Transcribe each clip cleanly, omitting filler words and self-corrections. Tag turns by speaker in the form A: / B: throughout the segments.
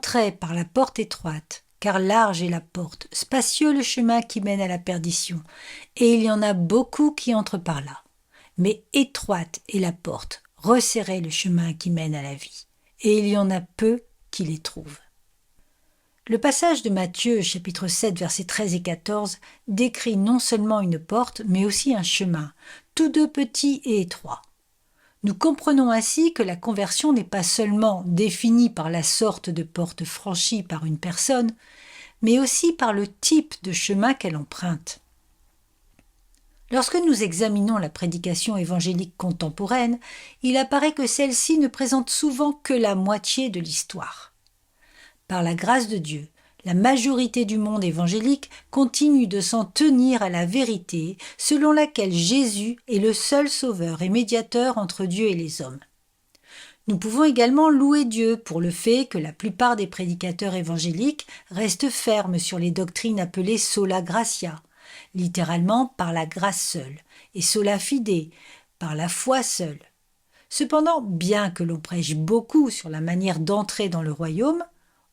A: Entrez par la porte étroite, car large est la porte, spacieux le chemin qui mène à la perdition, et il y en a beaucoup qui entrent par là. Mais étroite est la porte, resserré le chemin qui mène à la vie, et il y en a peu qui les trouvent. Le passage de Matthieu, chapitre 7, versets 13 et 14, décrit non seulement une porte, mais aussi un chemin, tous deux petits et étroits. Nous comprenons ainsi que la conversion n'est pas seulement définie par la sorte de porte franchie par une personne, mais aussi par le type de chemin qu'elle emprunte. Lorsque nous examinons la prédication évangélique contemporaine, il apparaît que celle-ci ne présente souvent que la moitié de l'histoire. Par la grâce de Dieu, la majorité du monde évangélique continue de s'en tenir à la vérité selon laquelle Jésus est le seul sauveur et médiateur entre Dieu et les hommes. Nous pouvons également louer Dieu pour le fait que la plupart des prédicateurs évangéliques restent fermes sur les doctrines appelées sola gratia, littéralement par la grâce seule, et sola fide, par la foi seule. Cependant, bien que l'on prêche beaucoup sur la manière d'entrer dans le royaume,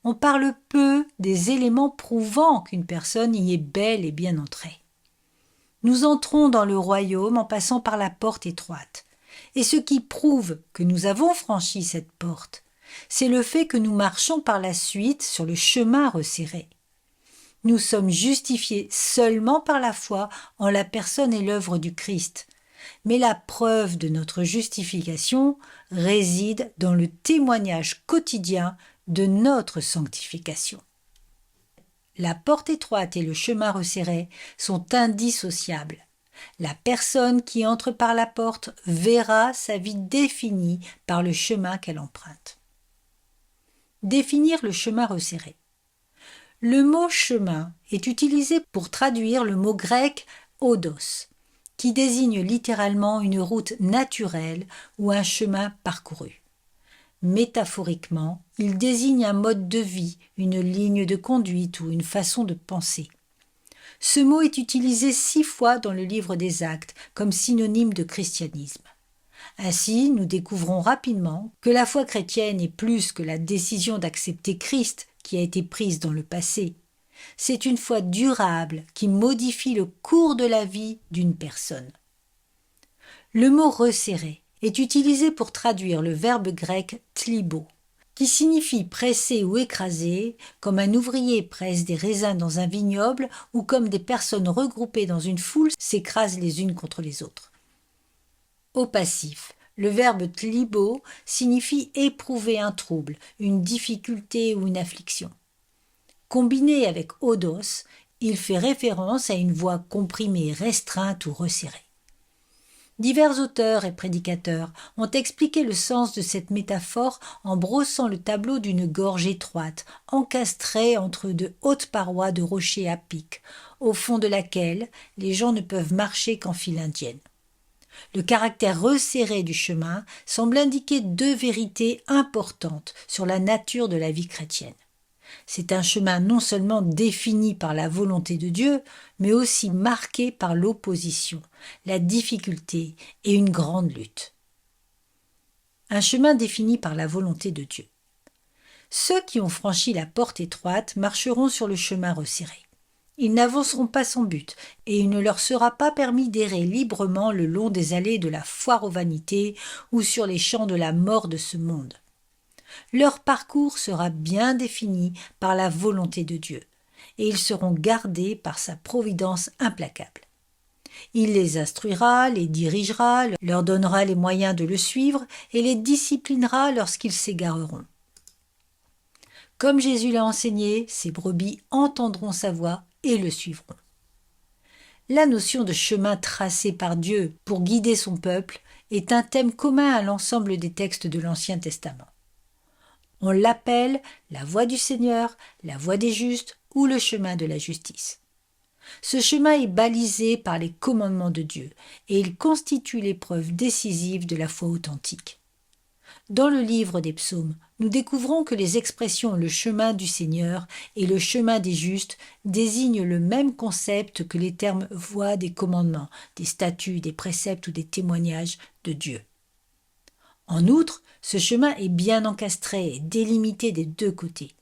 A: on parle peu des éléments prouvant qu'une personne y est bel et bien entrée. Nous entrons dans le royaume en passant par la porte étroite. Et ce qui prouve que nous avons franchi cette porte, c'est le fait que nous marchons par la suite sur le chemin resserré. Nous sommes justifiés seulement par la foi en la personne et l'œuvre du Christ. Mais la preuve de notre justification réside dans le témoignage quotidien de notre sanctification. La porte étroite et le chemin resserré sont indissociables. La personne qui entre par la porte verra sa vie définie par le chemin qu'elle emprunte. Définir le chemin resserré. Le mot chemin est utilisé pour traduire le mot grec odos, qui désigne littéralement une route naturelle ou un chemin parcouru. Métaphoriquement, il désigne un mode de vie, une ligne de conduite ou une façon de penser. Ce mot est utilisé 6 fois dans le livre des Actes comme synonyme de christianisme. Ainsi, nous découvrons rapidement que la foi chrétienne est plus que la décision d'accepter Christ qui a été prise dans le passé. C'est une foi durable qui modifie le cours de la vie d'une personne. Le mot resserré est utilisé pour traduire le verbe grec tlibo, qui signifie presser ou écraser, comme un ouvrier presse des raisins dans un vignoble ou comme des personnes regroupées dans une foule s'écrasent les unes contre les autres. Au passif, le verbe tlibo signifie éprouver un trouble, une difficulté ou une affliction. Combiné avec odos, il fait référence à une voix comprimée, restreinte ou resserrée. Divers auteurs et prédicateurs ont expliqué le sens de cette métaphore en brossant le tableau d'une gorge étroite, encastrée entre de hautes parois de rochers à pic, au fond de laquelle les gens ne peuvent marcher qu'en file indienne. Le caractère resserré du chemin semble indiquer 2 vérités importantes sur la nature de la vie chrétienne. C'est un chemin non seulement défini par la volonté de Dieu, mais aussi marqué par l'opposition, la difficulté et une grande lutte. Un chemin défini par la volonté de Dieu. Ceux qui ont franchi la porte étroite marcheront sur le chemin resserré. Ils n'avanceront pas sans but, et il ne leur sera pas permis d'errer librement le long des allées de la foire aux vanités ou sur les champs de la mort de ce monde. Leur parcours sera bien défini par la volonté de Dieu, et ils seront gardés par sa providence implacable. Il les instruira, les dirigera, leur donnera les moyens de le suivre et les disciplinera lorsqu'ils s'égareront. Comme Jésus l'a enseigné, ses brebis entendront sa voix et le suivront. La notion de chemin tracé par Dieu pour guider son peuple est un thème commun à l'ensemble des textes de l'Ancien Testament. On l'appelle la voie du Seigneur, la voie des justes ou le chemin de la justice. Ce chemin est balisé par les commandements de Dieu et il constitue l'épreuve décisive de la foi authentique. Dans le livre des psaumes, nous découvrons que les expressions « le chemin du Seigneur » et « le chemin des justes » désignent le même concept que les termes « voie des commandements », des statuts, des préceptes ou des témoignages de Dieu. En outre, ce chemin est bien encastré et délimité des 2 côtés.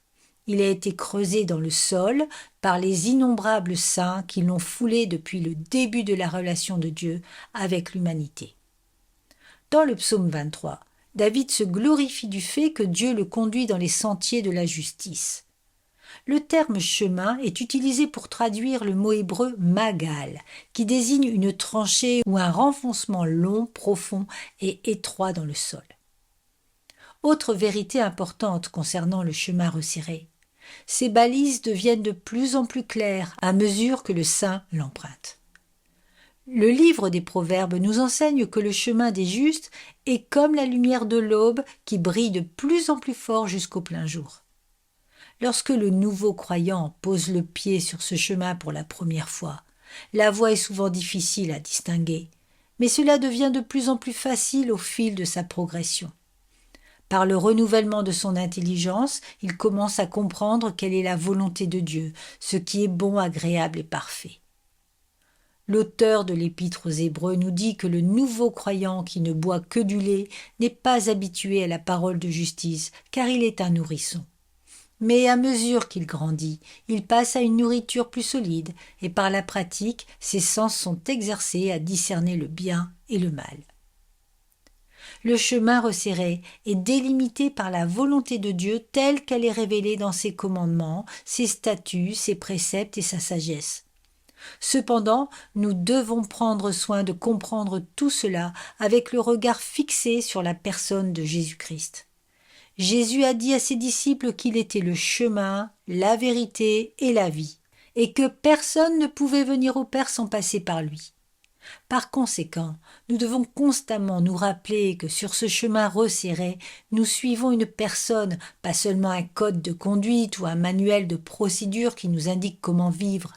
A: Il a été creusé dans le sol par les innombrables saints qui l'ont foulé depuis le début de la relation de Dieu avec l'humanité. Dans le psaume 23, David se glorifie du fait que Dieu le conduit dans les sentiers de la justice. Le terme chemin est utilisé pour traduire le mot hébreu magal, qui désigne une tranchée ou un renfoncement long, profond et étroit dans le sol. Autre vérité importante concernant le chemin resserré, ces balises deviennent de plus en plus claires à mesure que le saint l'emprunte. Le livre des Proverbes nous enseigne que le chemin des justes est comme la lumière de l'aube qui brille de plus en plus fort jusqu'au plein jour. Lorsque le nouveau croyant pose le pied sur ce chemin pour la première fois, la voie est souvent difficile à distinguer, mais cela devient de plus en plus facile au fil de sa progression. Par le renouvellement de son intelligence, il commence à comprendre quelle est la volonté de Dieu, ce qui est bon, agréable et parfait. L'auteur de l'Épître aux Hébreux nous dit que le nouveau croyant qui ne boit que du lait n'est pas habitué à la parole de justice, car il est un nourrisson. Mais à mesure qu'il grandit, il passe à une nourriture plus solide, et par la pratique, ses sens sont exercés à discerner le bien et le mal. Le chemin resserré est délimité par la volonté de Dieu telle qu'elle est révélée dans ses commandements, ses statuts, ses préceptes et sa sagesse. Cependant, nous devons prendre soin de comprendre tout cela avec le regard fixé sur la personne de Jésus-Christ. Jésus a dit à ses disciples qu'il était le chemin, la vérité et la vie, et que personne ne pouvait venir au Père sans passer par lui. Par conséquent, nous devons constamment nous rappeler que sur ce chemin resserré, nous suivons une personne, pas seulement un code de conduite ou un manuel de procédure qui nous indique comment vivre.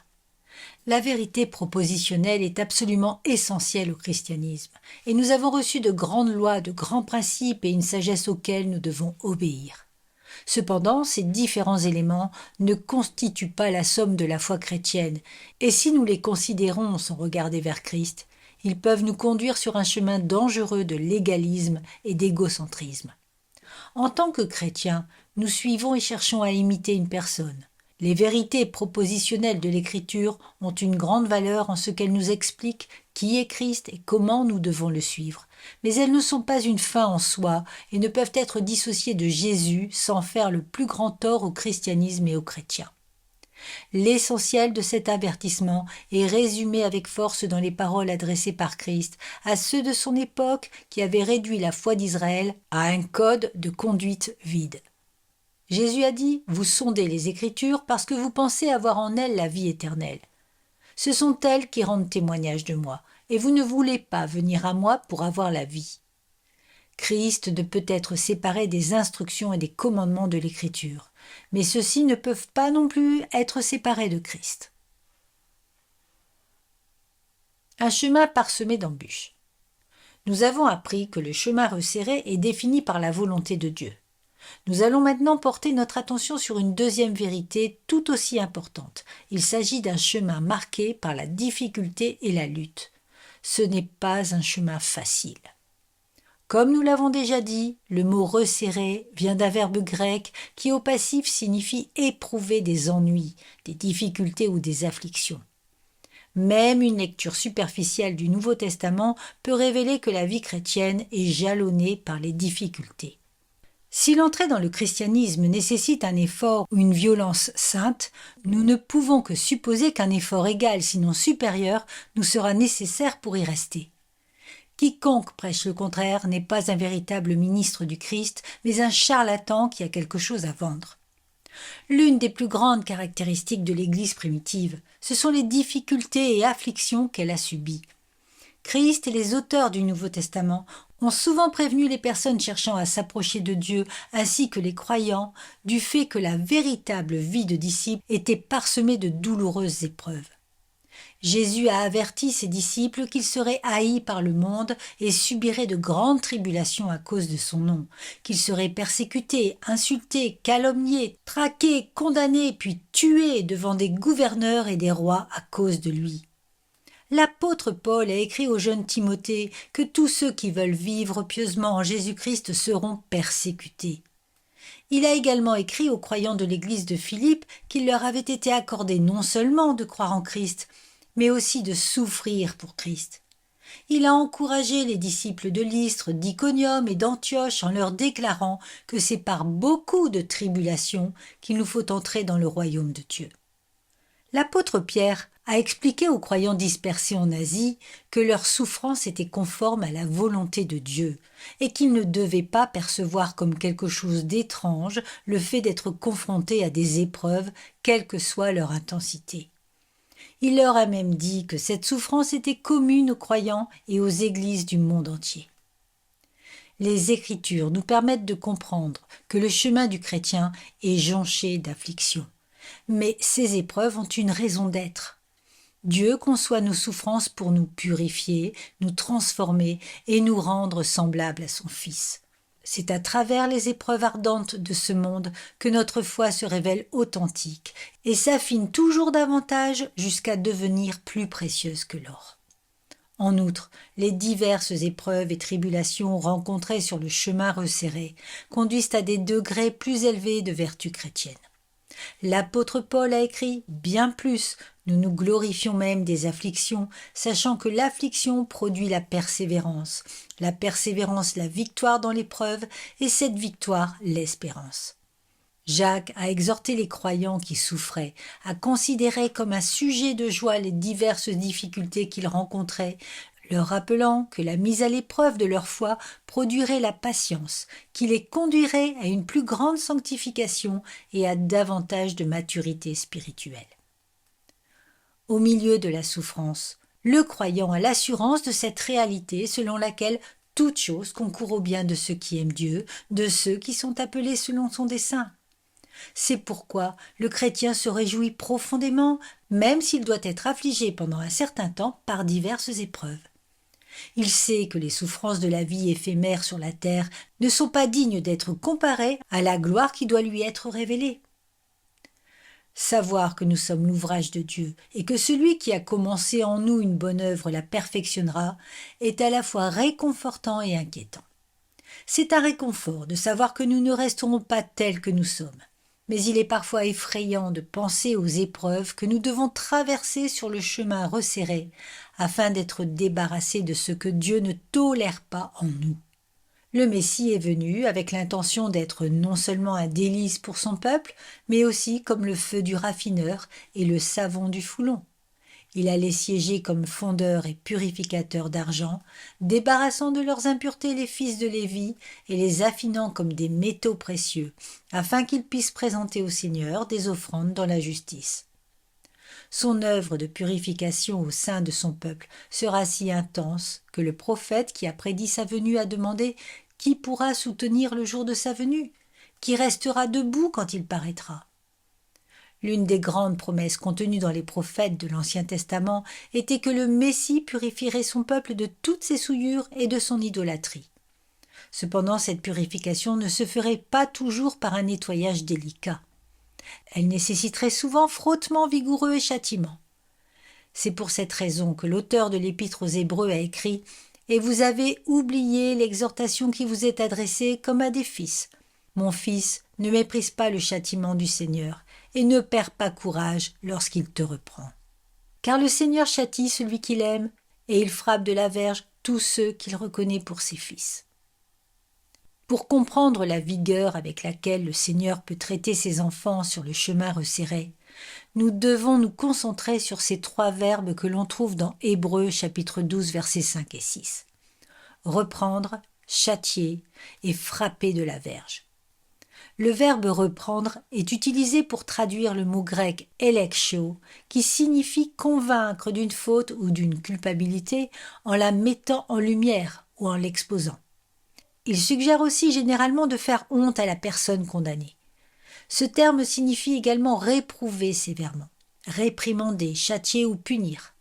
A: La vérité propositionnelle est absolument essentielle au christianisme, et nous avons reçu de grandes lois, de grands principes et une sagesse auxquels nous devons obéir. Cependant, ces différents éléments ne constituent pas la somme de la foi chrétienne, et si nous les considérons sans regarder vers Christ, ils peuvent nous conduire sur un chemin dangereux de légalisme et d'égocentrisme. En tant que chrétiens, nous suivons et cherchons à imiter une personne. Les vérités propositionnelles de l'Écriture ont une grande valeur en ce qu'elles nous expliquent qui est Christ et comment nous devons le suivre. Mais elles ne sont pas une fin en soi et ne peuvent être dissociées de Jésus sans faire le plus grand tort au christianisme et aux chrétiens. L'essentiel de cet avertissement est résumé avec force dans les paroles adressées par Christ à ceux de son époque qui avaient réduit la foi d'Israël à un code de conduite vide. Jésus a dit « Vous sondez les Écritures parce que vous pensez avoir en elles la vie éternelle. Ce sont elles qui rendent témoignage de moi, et vous ne voulez pas venir à moi pour avoir la vie. » Christ ne peut être séparé des instructions et des commandements de l'Écriture, mais ceux-ci ne peuvent pas non plus être séparés de Christ. Un chemin parsemé d'embûches. Nous avons appris que le chemin resserré est défini par la volonté de Dieu. Nous allons maintenant porter notre attention sur une deuxième vérité tout aussi importante. Il s'agit d'un chemin marqué par la difficulté et la lutte. Ce n'est pas un chemin facile. Comme nous l'avons déjà dit, le mot « resserrer » vient d'un verbe grec qui au passif signifie éprouver des ennuis, des difficultés ou des afflictions. Même une lecture superficielle du Nouveau Testament peut révéler que la vie chrétienne est jalonnée par les difficultés. Si l'entrée dans le christianisme nécessite un effort ou une violence sainte, nous ne pouvons que supposer qu'un effort égal, sinon supérieur, nous sera nécessaire pour y rester. Quiconque prêche le contraire n'est pas un véritable ministre du Christ, mais un charlatan qui a quelque chose à vendre. L'une des plus grandes caractéristiques de l'Église primitive, ce sont les difficultés et afflictions qu'elle a subies. Christ et les auteurs du Nouveau Testament ont souvent prévenu les personnes cherchant à s'approcher de Dieu ainsi que les croyants du fait que la véritable vie de disciple était parsemée de douloureuses épreuves. Jésus a averti ses disciples qu'ils seraient haïs par le monde et subiraient de grandes tribulations à cause de son nom, qu'ils seraient persécutés, insultés, calomniés, traqués, condamnés puis tués devant des gouverneurs et des rois à cause de lui. L'apôtre Paul a écrit au jeune Timothée que tous ceux qui veulent vivre pieusement en Jésus-Christ seront persécutés. Il a également écrit aux croyants de l'église de Philippe qu'il leur avait été accordé non seulement de croire en Christ, mais aussi de souffrir pour Christ. Il a encouragé les disciples de Lystre, d'Iconium et d'Antioche en leur déclarant que c'est par beaucoup de tribulations qu'il nous faut entrer dans le royaume de Dieu. L'apôtre Pierre a expliqué aux croyants dispersés en Asie que leur souffrance était conforme à la volonté de Dieu et qu'ils ne devaient pas percevoir comme quelque chose d'étrange le fait d'être confrontés à des épreuves, quelle que soit leur intensité. Il leur a même dit que cette souffrance était commune aux croyants et aux églises du monde entier. Les Écritures nous permettent de comprendre que le chemin du chrétien est jonché d'afflictions. Mais ces épreuves ont une raison d'être. Dieu conçoit nos souffrances pour nous purifier, nous transformer et nous rendre semblables à son Fils. C'est à travers les épreuves ardentes de ce monde que notre foi se révèle authentique et s'affine toujours davantage jusqu'à devenir plus précieuse que l'or. En outre, les diverses épreuves et tribulations rencontrées sur le chemin resserré conduisent à des degrés plus élevés de vertu chrétienne. L'apôtre Paul a écrit « Bien plus, nous nous glorifions même des afflictions, sachant que l'affliction produit la persévérance la victoire dans l'épreuve, et cette victoire l'espérance. » Jacques a exhorté les croyants qui souffraient à considérer comme un sujet de joie les diverses difficultés qu'ils rencontraient, leur rappelant que la mise à l'épreuve de leur foi produirait la patience, qui les conduirait à une plus grande sanctification et à davantage de maturité spirituelle. Au milieu de la souffrance, le croyant a l'assurance de cette réalité selon laquelle toute chose concourt au bien de ceux qui aiment Dieu, de ceux qui sont appelés selon son dessein. C'est pourquoi le chrétien se réjouit profondément, même s'il doit être affligé pendant un certain temps par diverses épreuves. Il sait que les souffrances de la vie éphémère sur la terre ne sont pas dignes d'être comparées à la gloire qui doit lui être révélée. Savoir que nous sommes l'ouvrage de Dieu et que celui qui a commencé en nous une bonne œuvre la perfectionnera est à la fois réconfortant et inquiétant. C'est un réconfort de savoir que nous ne resterons pas tels que nous sommes. Mais il est parfois effrayant de penser aux épreuves que nous devons traverser sur le chemin resserré afin d'être débarrassés de ce que Dieu ne tolère pas en nous. Le Messie est venu avec l'intention d'être non seulement un délice pour son peuple, mais aussi comme le feu du raffineur et le savon du foulon. Il allait siéger comme fondeur et purificateur d'argent, débarrassant de leurs impuretés les fils de Lévi et les affinant comme des métaux précieux, afin qu'ils puissent présenter au Seigneur des offrandes dans la justice. Son œuvre de purification au sein de son peuple sera si intense que le prophète qui a prédit sa venue a demandé « Qui pourra soutenir le jour de sa venue ? Qui restera debout quand il paraîtra ?» L'une des grandes promesses contenues dans les prophètes de l'Ancien Testament était que le Messie purifierait son peuple de toutes ses souillures et de son idolâtrie. Cependant, cette purification ne se ferait pas toujours par un nettoyage délicat. Elle nécessiterait souvent frottement vigoureux et châtiment. C'est pour cette raison que l'auteur de l'Épître aux Hébreux a écrit « Et vous avez oublié l'exhortation qui vous est adressée comme à des fils. Mon fils, ne méprise pas le châtiment du Seigneur, et ne perds pas courage lorsqu'il te reprend. Car le Seigneur châtie celui qu'il aime, et il frappe de la verge tous ceux qu'il reconnaît pour ses fils. » Pour comprendre la vigueur avec laquelle le Seigneur peut traiter ses enfants sur le chemin resserré, nous devons nous concentrer sur ces 3 verbes que l'on trouve dans Hébreux chapitre 12 versets 5 et 6. Reprendre, châtier et frapper de la verge. Le verbe reprendre est utilisé pour traduire le mot grec elektio, qui signifie convaincre d'une faute ou d'une culpabilité en la mettant en lumière ou en l'exposant. Il suggère aussi généralement de faire honte à la personne condamnée. Ce terme signifie également réprouver sévèrement, réprimander, châtier ou punir.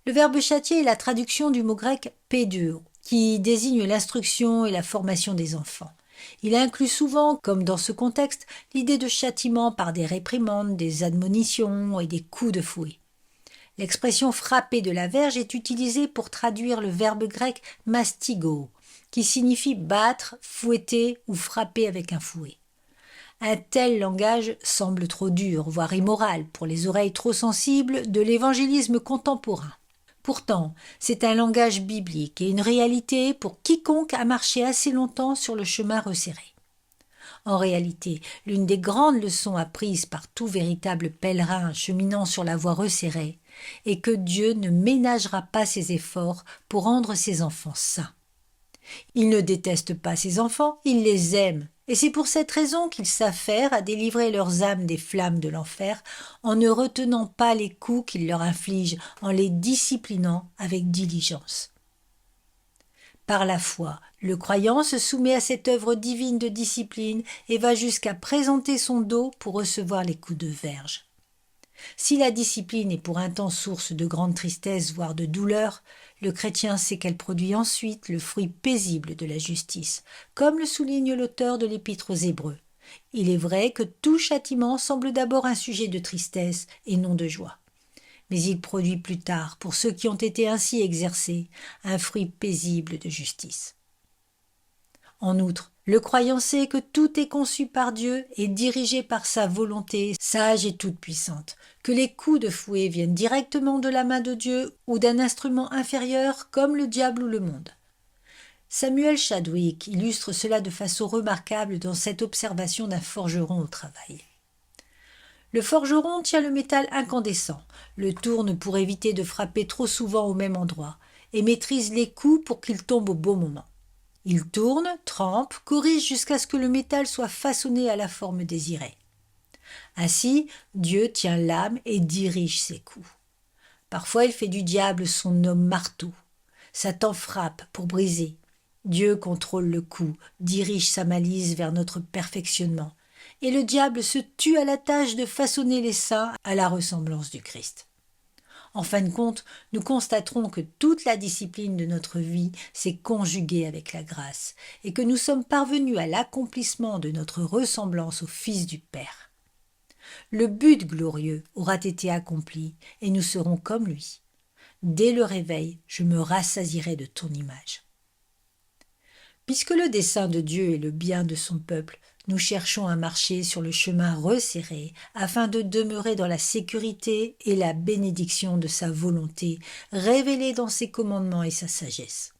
A: Le verbe châtier est la traduction du mot grec péduro, qui désigne l'instruction et la formation des enfants. Il inclut souvent, comme dans ce contexte, l'idée de châtiment par des réprimandes, des admonitions et des coups de fouet. L'expression frapper de la verge est utilisée pour traduire le verbe grec mastigo, qui signifie battre, fouetter ou frapper avec un fouet. Un tel langage semble trop dur, voire immoral, pour les oreilles trop sensibles de l'évangélisme contemporain. Pourtant, c'est un langage biblique et une réalité pour quiconque a marché assez longtemps sur le chemin resserré. En réalité, l'une des grandes leçons apprises par tout véritable pèlerin cheminant sur la voie resserrée est que Dieu ne ménagera pas ses efforts pour rendre ses enfants saints. Il ne déteste pas ses enfants, il les aime, et c'est pour cette raison qu'il s'affaire à délivrer leurs âmes des flammes de l'enfer en ne retenant pas les coups qu'il leur inflige, en les disciplinant avec diligence. Par la foi, le croyant se soumet à cette œuvre divine de discipline et va jusqu'à présenter son dos pour recevoir les coups de verge. Si la discipline est pour un temps source de grande tristesse, voire de douleur, le chrétien sait qu'elle produit ensuite le fruit paisible de la justice, comme le souligne l'auteur de l'Épître aux Hébreux. Il est vrai que tout châtiment semble d'abord un sujet de tristesse et non de joie. Mais il produit plus tard, pour ceux qui ont été ainsi exercés, un fruit paisible de justice. En outre, le croyant sait que tout est conçu par Dieu et dirigé par sa volonté sage et toute-puissante, que les coups de fouet viennent directement de la main de Dieu ou d'un instrument inférieur comme le diable ou le monde. Samuel Chadwick illustre cela de façon remarquable dans cette observation d'un forgeron au travail. Le forgeron tient le métal incandescent, le tourne pour éviter de frapper trop souvent au même endroit, et maîtrise les coups pour qu'il tombe au bon moment. Il tourne, trempe, corrige jusqu'à ce que le métal soit façonné à la forme désirée. Ainsi, Dieu tient l'âme et dirige ses coups. Parfois, il fait du diable son homme marteau. Satan frappe pour briser. Dieu contrôle le coup, dirige sa malice vers notre perfectionnement. Et le diable se tue à la tâche de façonner les saints à la ressemblance du Christ. En fin de compte, nous constaterons que toute la discipline de notre vie s'est conjuguée avec la grâce et que nous sommes parvenus à l'accomplissement de notre ressemblance au Fils du Père. Le but glorieux aura été accompli et nous serons comme lui. Dès le réveil, je me rassasierai de ton image. Puisque le dessein de Dieu est le bien de son peuple, nous cherchons à marcher sur le chemin resserré afin de demeurer dans la sécurité et la bénédiction de sa volonté, révélée dans ses commandements et sa sagesse.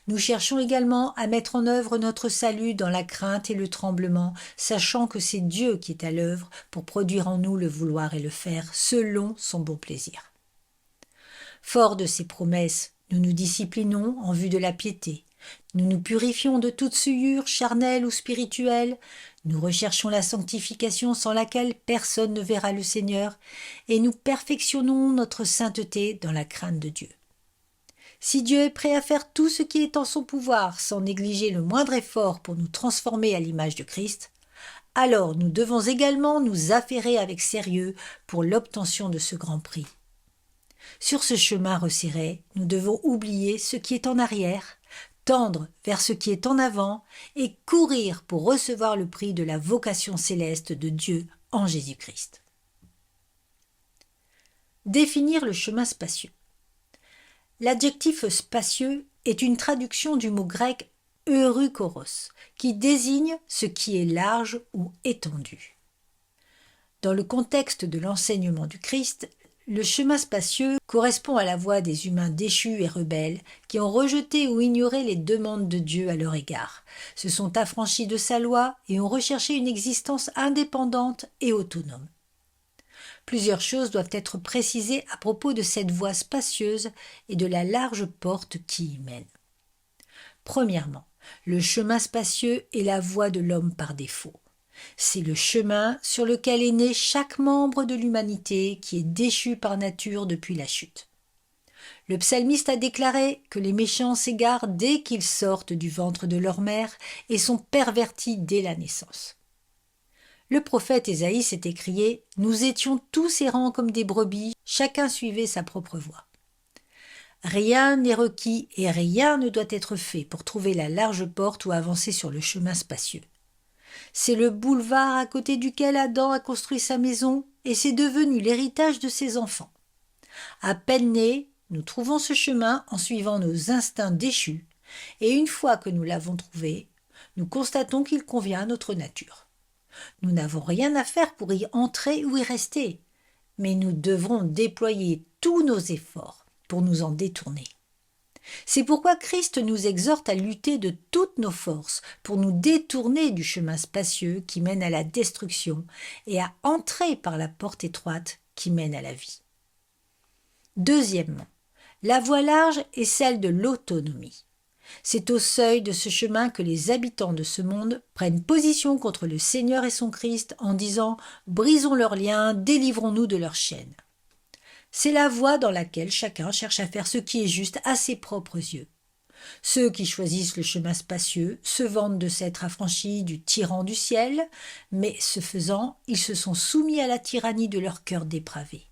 A: Nous cherchons également à mettre en œuvre notre salut dans la crainte et le tremblement, sachant que c'est Dieu qui est à l'œuvre pour produire en nous le vouloir et le faire selon son bon plaisir. Fort de ces promesses, nous nous disciplinons en vue de la piété. Nous nous purifions de toute souillure charnelle ou spirituelle, nous recherchons la sanctification sans laquelle personne ne verra le Seigneur, et nous perfectionnons notre sainteté dans la crainte de Dieu. Si Dieu est prêt à faire tout ce qui est en son pouvoir sans négliger le moindre effort pour nous transformer à l'image de Christ, alors nous devons également nous affairer avec sérieux pour l'obtention de ce grand prix. Sur ce chemin resserré, nous devons oublier ce qui est en arrière, tendre vers ce qui est en avant et courir pour recevoir le prix de la vocation céleste de Dieu en Jésus-Christ. Définir le chemin spacieux. L'adjectif spacieux est une traduction du mot grec eurykoros, qui désigne ce qui est large ou étendu. Dans le contexte de l'enseignement du Christ, le chemin spacieux correspond à la voie des humains déchus et rebelles qui ont rejeté ou ignoré les demandes de Dieu à leur égard, se sont affranchis de sa loi et ont recherché une existence indépendante et autonome. Plusieurs choses doivent être précisées à propos de cette voie spacieuse et de la large porte qui y mène. Premièrement, le chemin spacieux est la voie de l'homme par défaut. C'est le chemin sur lequel est né chaque membre de l'humanité qui est déchu par nature depuis la chute. Le psalmiste a déclaré que les méchants s'égarent dès qu'ils sortent du ventre de leur mère et sont pervertis dès la naissance. Le prophète Ésaïe s'est écrié « Nous étions tous errants comme des brebis, chacun suivait sa propre voie ». Rien n'est requis et rien ne doit être fait pour trouver la large porte ou avancer sur le chemin spacieux. C'est le boulevard à côté duquel Adam a construit sa maison et c'est devenu l'héritage de ses enfants. À peine nés, nous trouvons ce chemin en suivant nos instincts déchus et une fois que nous l'avons trouvé, nous constatons qu'il convient à notre nature. Nous n'avons rien à faire pour y entrer ou y rester, mais nous devrons déployer tous nos efforts pour nous en détourner. C'est pourquoi Christ nous exhorte à lutter de toutes nos forces pour nous détourner du chemin spacieux qui mène à la destruction et à entrer par la porte étroite qui mène à la vie. Deuxièmement, la voie large est celle de l'autonomie. C'est au seuil de ce chemin que les habitants de ce monde prennent position contre le Seigneur et son Christ en disant « Brisons leurs liens, délivrons-nous de leurs chaînes ». C'est la voie dans laquelle chacun cherche à faire ce qui est juste à ses propres yeux. Ceux qui choisissent le chemin spacieux se vantent de s'être affranchis du tyran du ciel, mais ce faisant, ils se sont soumis à la tyrannie de leur cœur dépravé.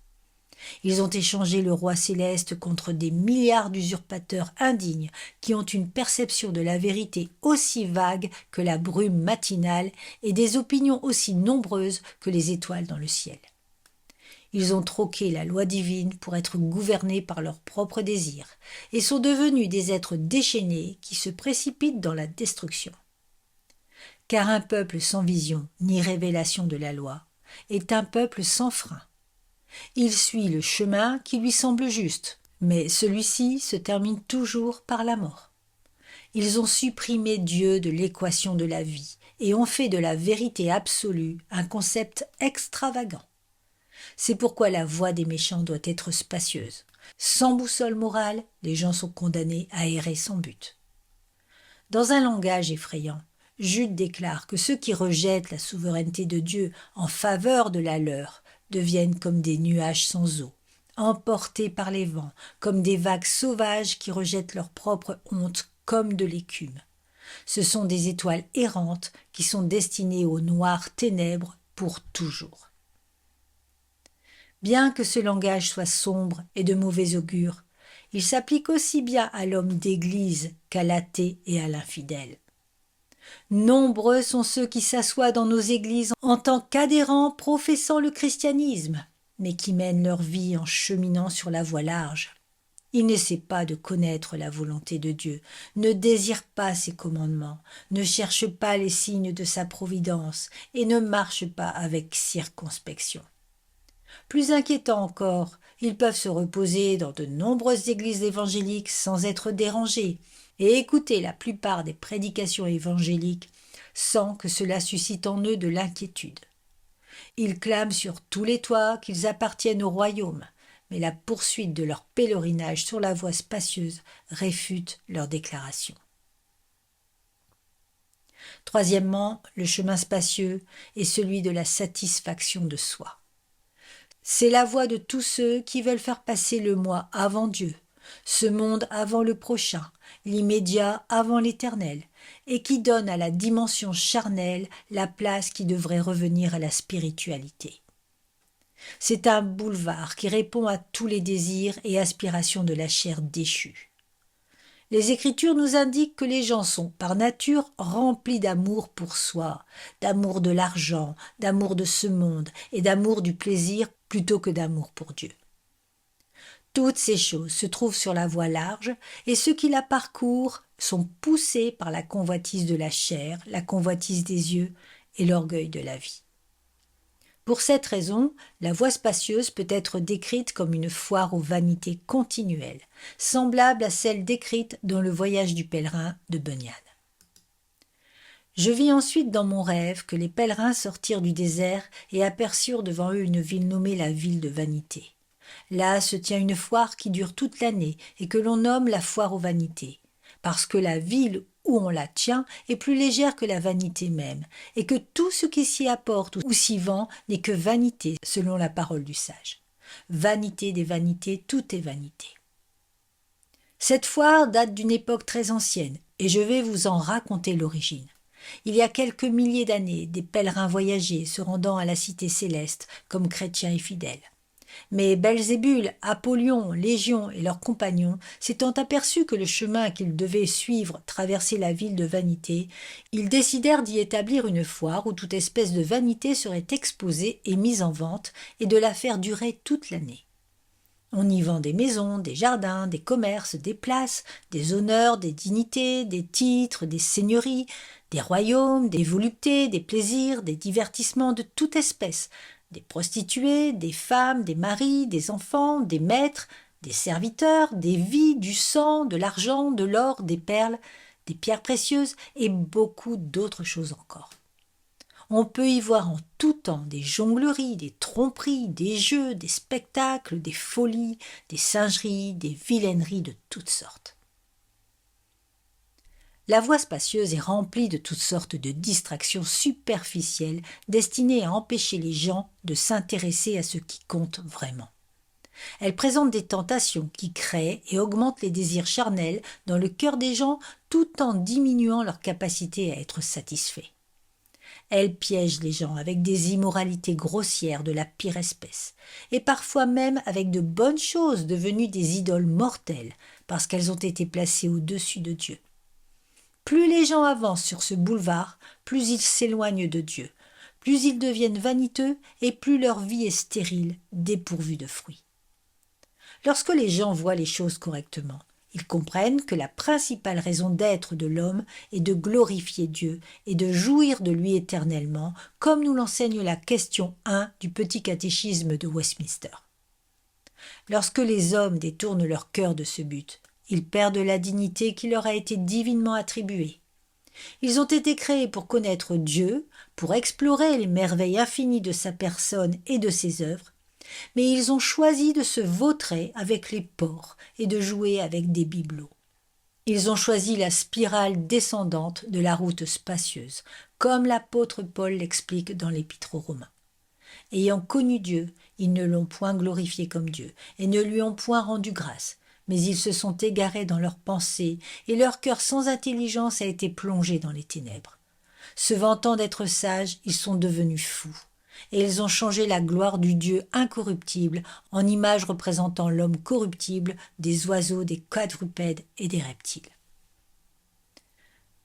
A: Ils ont échangé le roi céleste contre des milliards d'usurpateurs indignes qui ont une perception de la vérité aussi vague que la brume matinale et des opinions aussi nombreuses que les étoiles dans le ciel. Ils ont troqué la loi divine pour être gouvernés par leurs propres désirs et sont devenus des êtres déchaînés qui se précipitent dans la destruction. Car un peuple sans vision ni révélation de la loi est un peuple sans frein. Il suit le chemin qui lui semble juste, mais celui-ci se termine toujours par la mort. Ils ont supprimé Dieu de l'équation de la vie et ont fait de la vérité absolue un concept extravagant. C'est pourquoi la voie des méchants doit être spacieuse. Sans boussole morale, les gens sont condamnés à errer sans but. Dans un langage effrayant, Jude déclare que ceux qui rejettent la souveraineté de Dieu en faveur de la leur deviennent comme des nuages sans eau, emportés par les vents, comme des vagues sauvages qui rejettent leur propre honte comme de l'écume. Ce sont des étoiles errantes qui sont destinées aux noires ténèbres pour toujours. Bien que ce langage soit sombre et de mauvais augure, il s'applique aussi bien à l'homme d'église qu'à l'athée et à l'infidèle. Nombreux sont ceux qui s'assoient dans nos églises en tant qu'adhérents professant le christianisme, mais qui mènent leur vie en cheminant sur la voie large. Ils n'essaient pas de connaître la volonté de Dieu, ne désirent pas ses commandements, ne cherchent pas les signes de sa providence et ne marchent pas avec circonspection. Plus inquiétant encore, ils peuvent se reposer dans de nombreuses églises évangéliques sans être dérangés et écouter la plupart des prédications évangéliques sans que cela suscite en eux de l'inquiétude. Ils clament sur tous les toits qu'ils appartiennent au royaume, mais la poursuite de leur pèlerinage sur la voie spacieuse réfute leur déclaration. Troisièmement, le chemin spacieux est celui de la satisfaction de soi. C'est la voie de tous ceux qui veulent faire passer le moi avant Dieu, ce monde avant le prochain, l'immédiat avant l'éternel, et qui donnent à la dimension charnelle la place qui devrait revenir à la spiritualité. C'est un boulevard qui répond à tous les désirs et aspirations de la chair déchue. Les Écritures nous indiquent que les gens sont, par nature, remplis d'amour pour soi, d'amour de l'argent, d'amour de ce monde et d'amour du plaisir plutôt que d'amour pour Dieu. Toutes ces choses se trouvent sur la voie large et ceux qui la parcourent sont poussés par la convoitise de la chair, la convoitise des yeux et l'orgueil de la vie. Pour cette raison, la voie spacieuse peut être décrite comme une foire aux vanités continuelles, semblable à celle décrite dans le voyage du pèlerin de Bunyan. Je vis ensuite dans mon rêve que les pèlerins sortirent du désert et aperçurent devant eux une ville nommée la ville de vanité. Là se tient une foire qui dure toute l'année et que l'on nomme la foire aux vanités, parce que la ville où on la tient est plus légère que la vanité même, et que tout ce qui s'y apporte ou s'y vend n'est que vanité, selon la parole du sage. Vanité des vanités, tout est vanité. Cette foire date d'une époque très ancienne, et je vais vous en raconter l'origine. Il y a quelques milliers d'années, des pèlerins voyageaient, se rendant à la cité céleste, comme chrétiens et fidèles. Mais Belzébul, Apollyon, Légion et leurs compagnons, s'étant aperçus que le chemin qu'ils devaient suivre traversait la ville de vanité, ils décidèrent d'y établir une foire où toute espèce de vanité serait exposée et mise en vente, et de la faire durer toute l'année. On y vend des maisons, des jardins, des commerces, des places, des honneurs, des dignités, des titres, des seigneuries, des royaumes, des voluptés, des plaisirs, des divertissements de toute espèce, des prostituées, des femmes, des maris, des enfants, des maîtres, des serviteurs, des vies, du sang, de l'argent, de l'or, des perles, des pierres précieuses et beaucoup d'autres choses encore. On peut y voir en tout temps des jongleries, des tromperies, des jeux, des spectacles, des folies, des singeries, des vilaineries de toutes sortes. La voie spacieuse est remplie de toutes sortes de distractions superficielles destinées à empêcher les gens de s'intéresser à ce qui compte vraiment. Elle présente des tentations qui créent et augmentent les désirs charnels dans le cœur des gens tout en diminuant leur capacité à être satisfaits. Elle piège les gens avec des immoralités grossières de la pire espèce, et parfois même avec de bonnes choses devenues des idoles mortelles parce qu'elles ont été placées au-dessus de Dieu. Plus les gens avancent sur ce boulevard, plus ils s'éloignent de Dieu, plus ils deviennent vaniteux et plus leur vie est stérile, dépourvue de fruits. Lorsque les gens voient les choses correctement, ils comprennent que la principale raison d'être de l'homme est de glorifier Dieu et de jouir de lui éternellement, comme nous l'enseigne la question 1 du petit catéchisme de Westminster. Lorsque les hommes détournent leur cœur de ce but, ils perdent la dignité qui leur a été divinement attribuée. Ils ont été créés pour connaître Dieu, pour explorer les merveilles infinies de sa personne et de ses œuvres, mais ils ont choisi de se vautrer avec les porcs et de jouer avec des bibelots. Ils ont choisi la spirale descendante de la route spacieuse, comme l'apôtre Paul l'explique dans l'Épître aux Romains. Ayant connu Dieu, ils ne l'ont point glorifié comme Dieu, et ne lui ont point rendu grâce, mais ils se sont égarés dans leurs pensées, et leur cœur sans intelligence a été plongé dans les ténèbres. Se vantant d'être sages, ils sont devenus fous. Et ils ont changé la gloire du Dieu incorruptible en image représentant l'homme corruptible, des oiseaux, des quadrupèdes et des reptiles.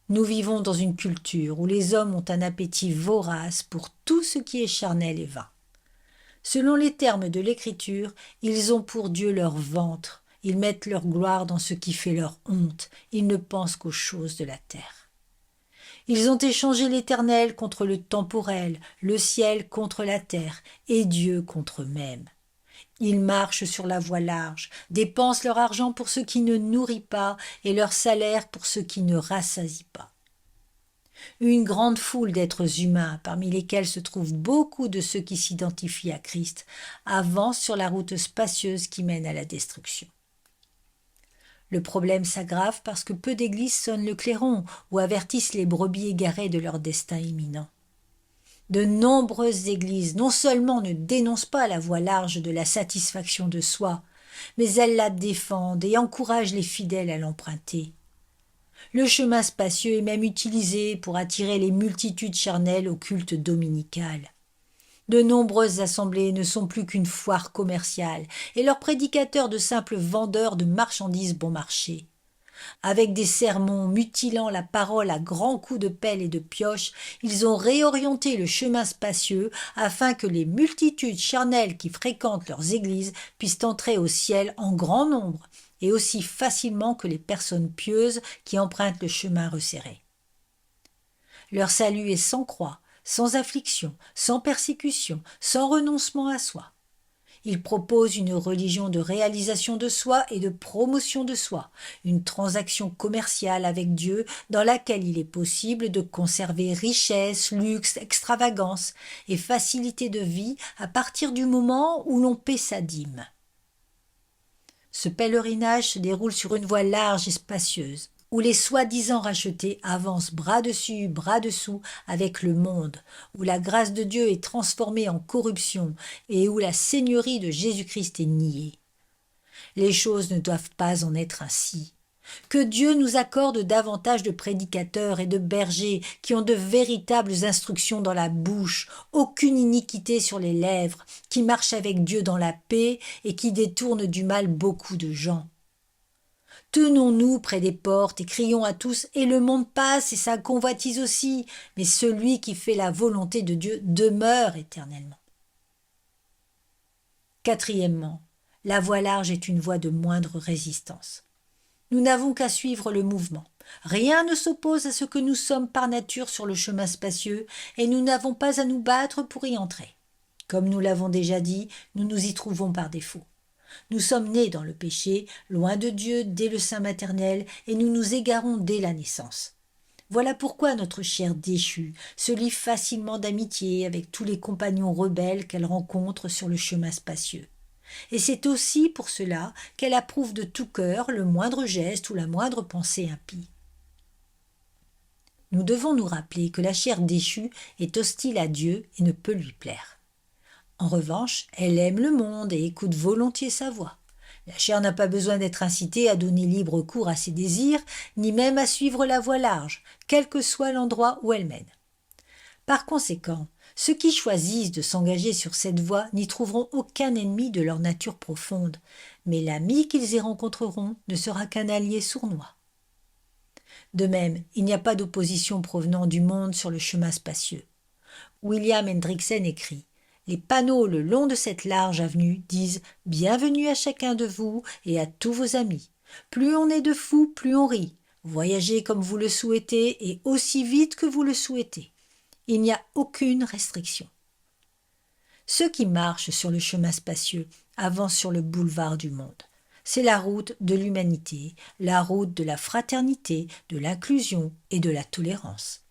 A: Nous vivons dans une culture où les hommes ont un appétit vorace pour tout ce qui est charnel et vain. Selon les termes de l'Écriture, ils ont pour Dieu leur ventre, ils mettent leur gloire dans ce qui fait leur honte, ils ne pensent qu'aux choses de la terre. Ils ont échangé l'éternel contre le temporel, le ciel contre la terre, et Dieu contre eux-mêmes. Ils marchent sur la voie large, dépensent leur argent pour ce qui ne nourrit pas, et leur salaire pour ce qui ne rassasie pas. Une grande foule d'êtres humains, parmi lesquels se trouvent beaucoup de ceux qui s'identifient à Christ, avance sur la route spacieuse qui mène à la destruction. Le problème s'aggrave parce que peu d'églises sonnent le clairon ou avertissent les brebis égarées de leur destin imminent. De nombreuses églises non seulement ne dénoncent pas la voie large de la satisfaction de soi, mais elles la défendent et encouragent les fidèles à l'emprunter. Le chemin spacieux est même utilisé pour attirer les multitudes charnelles au culte dominical. De nombreuses assemblées ne sont plus qu'une foire commerciale et leurs prédicateurs de simples vendeurs de marchandises bon marché. Avec des sermons mutilant la parole à grands coups de pelle et de pioche, ils ont réorienté le chemin spacieux afin que les multitudes charnelles qui fréquentent leurs églises puissent entrer au ciel en grand nombre et aussi facilement que les personnes pieuses qui empruntent le chemin resserré. Leur salut est sans croix, sans affliction, sans persécution, sans renoncement à soi. Ils proposent une religion de réalisation de soi et de promotion de soi, une transaction commerciale avec Dieu dans laquelle il est possible de conserver richesse, luxe, extravagance et facilité de vie à partir du moment où l'on paie sa dîme. Ce pèlerinage se déroule sur une voie large et spacieuse, où les soi-disant rachetés avancent bras dessus, bras dessous avec le monde, où la grâce de Dieu est transformée en corruption et où la seigneurie de Jésus-Christ est niée. Les choses ne doivent pas en être ainsi. Que Dieu nous accorde davantage de prédicateurs et de bergers qui ont de véritables instructions dans la bouche, aucune iniquité sur les lèvres, qui marchent avec Dieu dans la paix et qui détournent du mal beaucoup de gens. Tenons-nous près des portes et crions à tous « Et le monde passe et sa convoitise aussi, mais celui qui fait la volonté de Dieu demeure éternellement. » Quatrièmement, La voie large est une voie de moindre résistance. Nous n'avons qu'à suivre le mouvement. Rien ne s'oppose à ce que nous sommes par nature sur le chemin spacieux, et nous n'avons pas à nous battre pour y entrer. Comme nous l'avons déjà dit, nous nous y trouvons par défaut. Nous sommes nés dans le péché, loin de Dieu dès le sein maternel, et nous nous égarons dès la naissance. Voilà pourquoi notre chair déchue se lie facilement d'amitié avec tous les compagnons rebelles qu'elle rencontre sur le chemin spacieux. Et c'est aussi pour cela qu'elle approuve de tout cœur le moindre geste ou la moindre pensée impie. Nous devons nous rappeler que la chair déchue est hostile à Dieu et ne peut lui plaire. En revanche, elle aime le monde et écoute volontiers sa voix. La chair n'a pas besoin d'être incitée à donner libre cours à ses désirs, ni même à suivre la voie large, quel que soit l'endroit où elle mène. Par conséquent, ceux qui choisissent de s'engager sur cette voie n'y trouveront aucun ennemi de leur nature profonde, mais l'ami qu'ils y rencontreront ne sera qu'un allié sournois. De même, il n'y a pas d'opposition provenant du monde sur le chemin spacieux. William Hendriksen écrit « Les panneaux le long de cette large avenue disent « Bienvenue à chacun de vous et à tous vos amis. Plus on est de fous, plus on rit. Voyagez comme vous le souhaitez et aussi vite que vous le souhaitez. Il n'y a aucune restriction. » Ceux qui marchent sur le chemin spacieux avancent sur le boulevard du monde. C'est la route de l'humanité, la route de la fraternité, de l'inclusion et de la tolérance.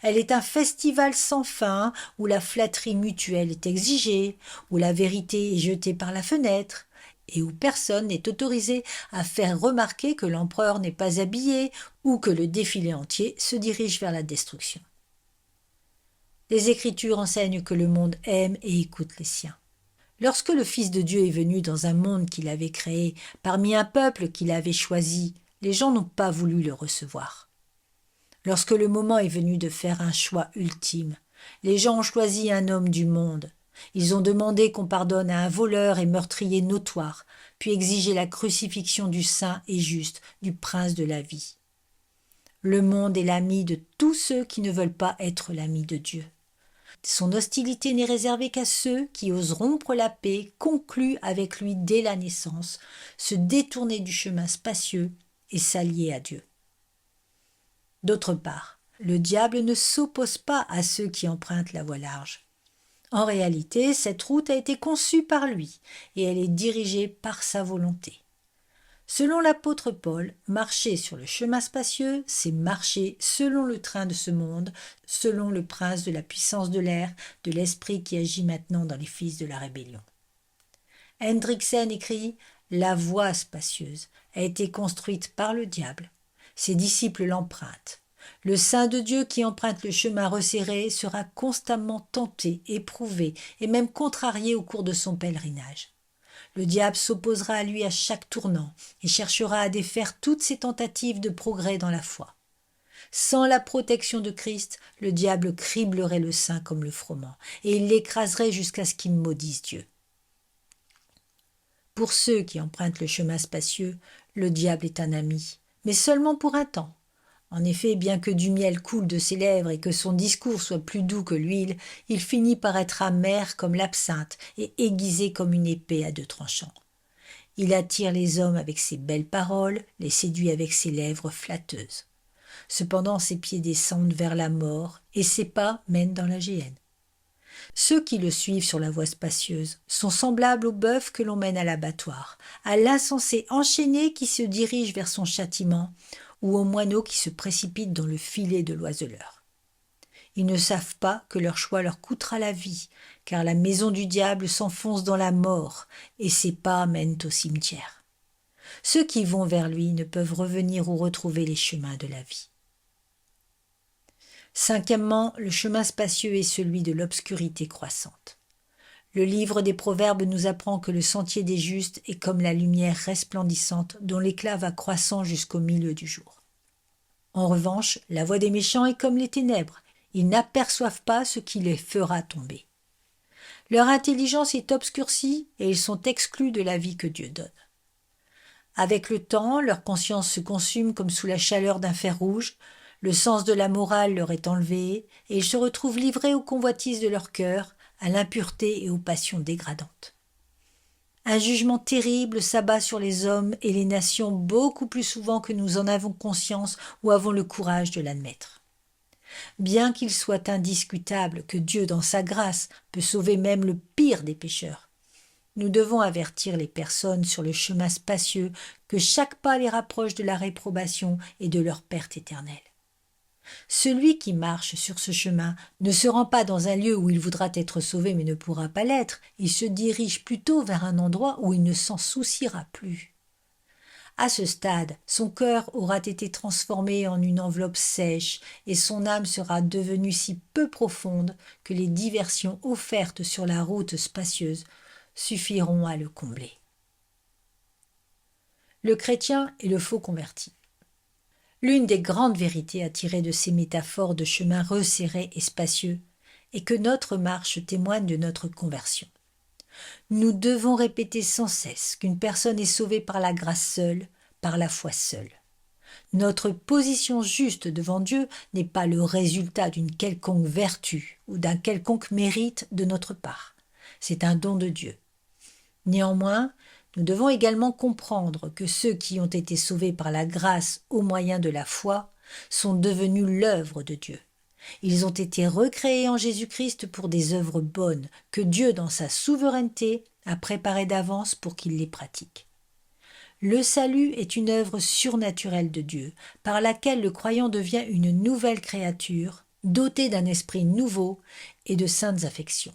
A: Elle est un festival sans fin où la flatterie mutuelle est exigée, où la vérité est jetée par la fenêtre, et où personne n'est autorisé à faire remarquer que l'empereur n'est pas habillé ou que le défilé entier se dirige vers la destruction. Les Écritures enseignent que le monde aime et écoute les siens. Lorsque le Fils de Dieu est venu dans un monde qu'il avait créé, parmi un peuple qu'il avait choisi, les gens n'ont pas voulu le recevoir. Lorsque le moment est venu de faire un choix ultime, les gens ont choisi un homme du monde. Ils ont demandé qu'on pardonne à un voleur et meurtrier notoire, puis exigé la crucifixion du saint et juste, du prince de la vie. Le monde est l'ami de tous ceux qui ne veulent pas être l'ami de Dieu. Son hostilité n'est réservée qu'à ceux qui osent rompre la paix conclue avec lui dès la naissance, se détourner du chemin spacieux et s'allier à Dieu. D'autre part, le diable ne s'oppose pas à ceux qui empruntent la voie large. En réalité, cette route a été conçue par lui et elle est dirigée par sa volonté. Selon l'apôtre Paul, marcher sur le chemin spacieux, c'est marcher selon le train de ce monde, selon le prince de la puissance de l'air, de l'esprit qui agit maintenant dans les fils de la rébellion. Hendriksen écrit « La voie spacieuse a été construite par le diable. Ses disciples l'empruntent. Le Saint de Dieu qui emprunte le chemin resserré sera constamment tenté, éprouvé et même contrarié au cours de son pèlerinage. Le diable s'opposera à lui à chaque tournant et cherchera à défaire toutes ses tentatives de progrès dans la foi. Sans la protection de Christ, le diable criblerait le saint comme le froment, et il l'écraserait jusqu'à ce qu'il maudisse Dieu. Pour ceux qui empruntent le chemin spacieux, le diable est un ami, mais seulement pour un temps. En effet, bien que du miel coule de ses lèvres et que son discours soit plus doux que l'huile, il finit par être amer comme l'absinthe et aiguisé comme une épée à deux tranchants. Il attire les hommes avec ses belles paroles, les séduit avec ses lèvres flatteuses. Cependant, ses pieds descendent vers la mort et ses pas mènent dans la géhenne. Ceux qui le suivent sur la voie spacieuse sont semblables au bœuf que l'on mène à l'abattoir, à l'insensé enchaîné qui se dirige vers son châtiment, ou au moineau qui se précipite dans le filet de l'oiseleur. Ils ne savent pas que leur choix leur coûtera la vie, car la maison du diable s'enfonce dans la mort, et ses pas mènent au cimetière. Ceux qui vont vers lui ne peuvent revenir ou retrouver les chemins de la vie. Cinquièmement, le chemin spacieux est celui de l'obscurité croissante. Le livre des Proverbes nous apprend que le sentier des justes est comme la lumière resplendissante dont l'éclat va croissant jusqu'au milieu du jour. En revanche, la voie des méchants est comme les ténèbres, ils n'aperçoivent pas ce qui les fera tomber. Leur intelligence est obscurcie et ils sont exclus de la vie que Dieu donne. Avec le temps, leur conscience se consume comme sous la chaleur d'un fer rouge, le sens de la morale leur est enlevé et ils se retrouvent livrés aux convoitises de leur cœur, à l'impureté et aux passions dégradantes. Un jugement terrible s'abat sur les hommes et les nations beaucoup plus souvent que nous en avons conscience ou avons le courage de l'admettre. Bien qu'il soit indiscutable que Dieu, dans sa grâce, peut sauver même le pire des pécheurs, nous devons avertir les personnes sur le chemin spacieux que chaque pas les rapproche de la réprobation et de leur perte éternelle. Celui qui marche sur ce chemin ne se rend pas dans un lieu où il voudra être sauvé mais ne pourra pas l'être, il se dirige plutôt vers un endroit où il ne s'en souciera plus. À ce stade, son cœur aura été transformé en une enveloppe sèche et son âme sera devenue si peu profonde que les diversions offertes sur la route spacieuse suffiront à le combler. Le chrétien et le faux converti. L'une des grandes vérités à tirer de ces métaphores de chemins resserrés et spacieux est que notre marche témoigne de notre conversion. Nous devons répéter sans cesse qu'une personne est sauvée par la grâce seule, par la foi seule. Notre position juste devant Dieu n'est pas le résultat d'une quelconque vertu ou d'un quelconque mérite de notre part. C'est un don de Dieu. Néanmoins, nous devons également comprendre que ceux qui ont été sauvés par la grâce au moyen de la foi sont devenus l'œuvre de Dieu. Ils ont été recréés en Jésus-Christ pour des œuvres bonnes que Dieu, dans sa souveraineté, a préparées d'avance pour qu'ils les pratiquent. Le salut est une œuvre surnaturelle de Dieu, par laquelle le croyant devient une nouvelle créature, dotée d'un esprit nouveau et de saintes affections.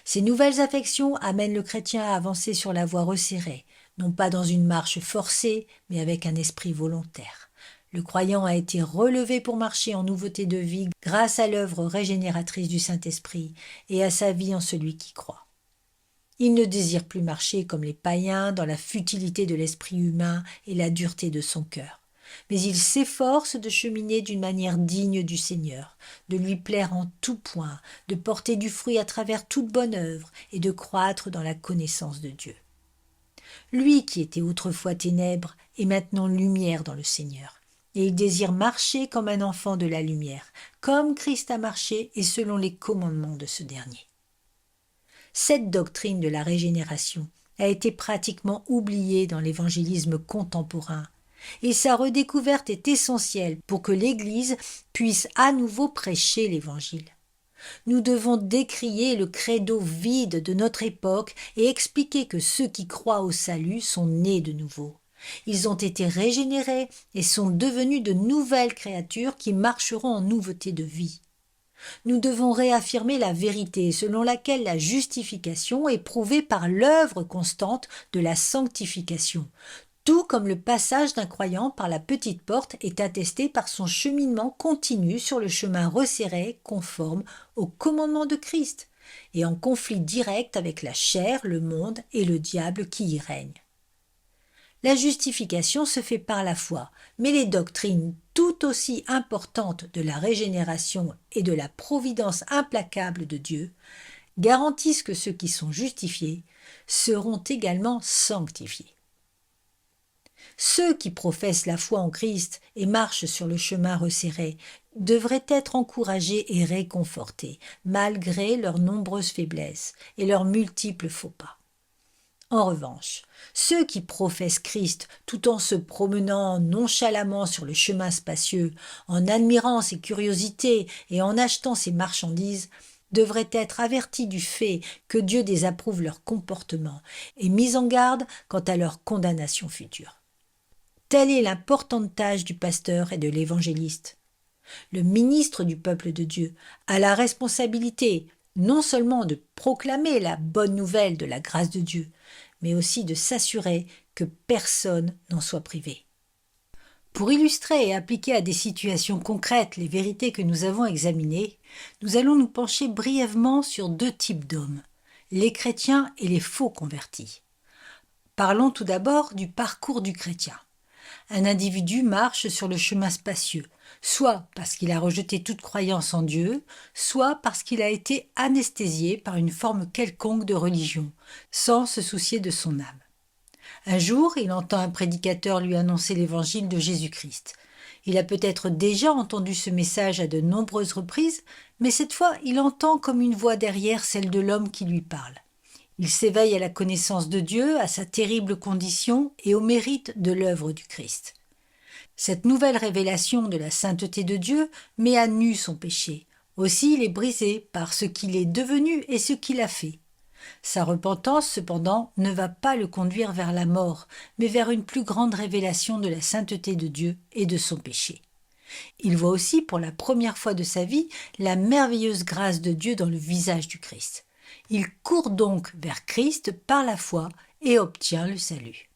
A: Ces nouvelles affections amènent le chrétien à avancer sur la voie resserrée, non pas dans une marche forcée, mais avec un esprit volontaire. Le croyant a été relevé pour marcher en nouveauté de vie grâce à l'œuvre régénératrice du Saint-Esprit et à sa vie en celui qui croit. Il ne désire plus marcher comme les païens dans la futilité de l'esprit humain et la dureté de son cœur. Mais il s'efforce de cheminer d'une manière digne du Seigneur, de lui plaire en tout point, de porter du fruit à travers toute bonne œuvre et de croître dans la connaissance de Dieu. Lui qui était autrefois ténèbres est maintenant lumière dans le Seigneur, et il désire marcher comme un enfant de la lumière, comme Christ a marché et selon les commandements de ce dernier. Cette doctrine de la régénération a été pratiquement oubliée dans l'évangélisme contemporain, et sa redécouverte est essentielle pour que l'Église puisse à nouveau prêcher l'Évangile. Nous devons décrier le credo vide de notre époque et expliquer que ceux qui croient au salut sont nés de nouveau. Ils ont été régénérés et sont devenus de nouvelles créatures qui marcheront en nouveauté de vie. Nous devons réaffirmer la vérité selon laquelle la justification est prouvée par l'œuvre constante de la sanctification, tout comme le passage d'un croyant par la petite porte est attesté par son cheminement continu sur le chemin resserré conforme au commandement de Christ et en conflit direct avec la chair, le monde et le diable qui y règnent. La justification se fait par la foi, mais les doctrines tout aussi importantes de la régénération et de la providence implacable de Dieu garantissent que ceux qui sont justifiés seront également sanctifiés. Ceux qui professent la foi en Christ et marchent sur le chemin resserré devraient être encouragés et réconfortés, malgré leurs nombreuses faiblesses et leurs multiples faux pas. En revanche, ceux qui professent Christ tout en se promenant nonchalamment sur le chemin spacieux, en admirant ses curiosités et en achetant ses marchandises, devraient être avertis du fait que Dieu désapprouve leur comportement et mis en garde quant à leur condamnation future. Telle est l'importante tâche du pasteur et de l'évangéliste. Le ministre du peuple de Dieu a la responsabilité non seulement de proclamer la bonne nouvelle de la grâce de Dieu, mais aussi de s'assurer que personne n'en soit privé. Pour illustrer et appliquer à des situations concrètes les vérités que nous avons examinées, nous allons nous pencher brièvement sur deux types d'hommes, les chrétiens et les faux convertis. Parlons tout d'abord du parcours du chrétien. Un individu marche sur le chemin spacieux, soit parce qu'il a rejeté toute croyance en Dieu, soit parce qu'il a été anesthésié par une forme quelconque de religion, sans se soucier de son âme. Un jour, il entend un prédicateur lui annoncer l'évangile de Jésus-Christ. Il a peut-être déjà entendu ce message à de nombreuses reprises, mais cette fois, il entend comme une voix derrière celle de l'homme qui lui parle. Il s'éveille à la connaissance de Dieu, à sa terrible condition et au mérite de l'œuvre du Christ. Cette nouvelle révélation de la sainteté de Dieu met à nu son péché. Aussi il est brisé par ce qu'il est devenu et ce qu'il a fait. Sa repentance, cependant, ne va pas le conduire vers la mort, mais vers une plus grande révélation de la sainteté de Dieu et de son péché. Il voit aussi, pour la première fois de sa vie, la merveilleuse grâce de Dieu dans le visage du Christ. Il court donc vers Christ par la foi et obtient le salut.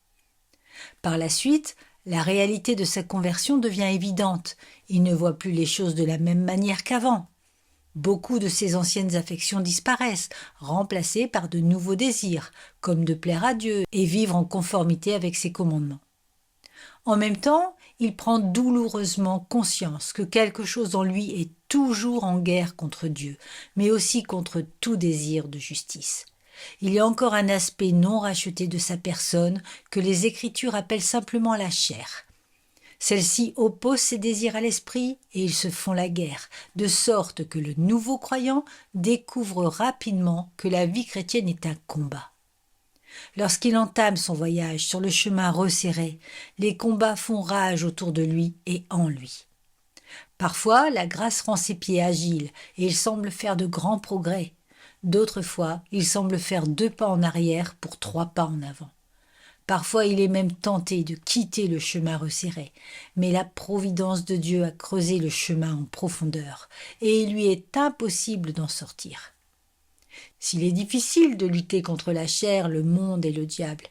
A: Par la suite, la réalité de sa conversion devient évidente. Il ne voit plus les choses de la même manière qu'avant. Beaucoup de ses anciennes affections disparaissent, remplacées par de nouveaux désirs, comme de plaire à Dieu et vivre en conformité avec ses commandements. En même temps, il prend douloureusement conscience que quelque chose en lui est toujours en guerre contre Dieu, mais aussi contre tout désir de justice. Il y a encore un aspect non racheté de sa personne que les Écritures appellent simplement la chair. Celle-ci oppose ses désirs à l'esprit et ils se font la guerre, de sorte que le nouveau croyant découvre rapidement que la vie chrétienne est un combat. Lorsqu'il entame son voyage sur le chemin resserré, les combats font rage autour de lui et en lui. Parfois, la grâce rend ses pieds agiles et il semble faire de grands progrès. D'autres fois, il semble faire 2 pas en arrière pour 3 pas en avant. Parfois, il est même tenté de quitter le chemin resserré, mais la providence de Dieu a creusé le chemin en profondeur, et il lui est impossible d'en sortir. S'il est difficile de lutter contre la chair, le monde et le diable,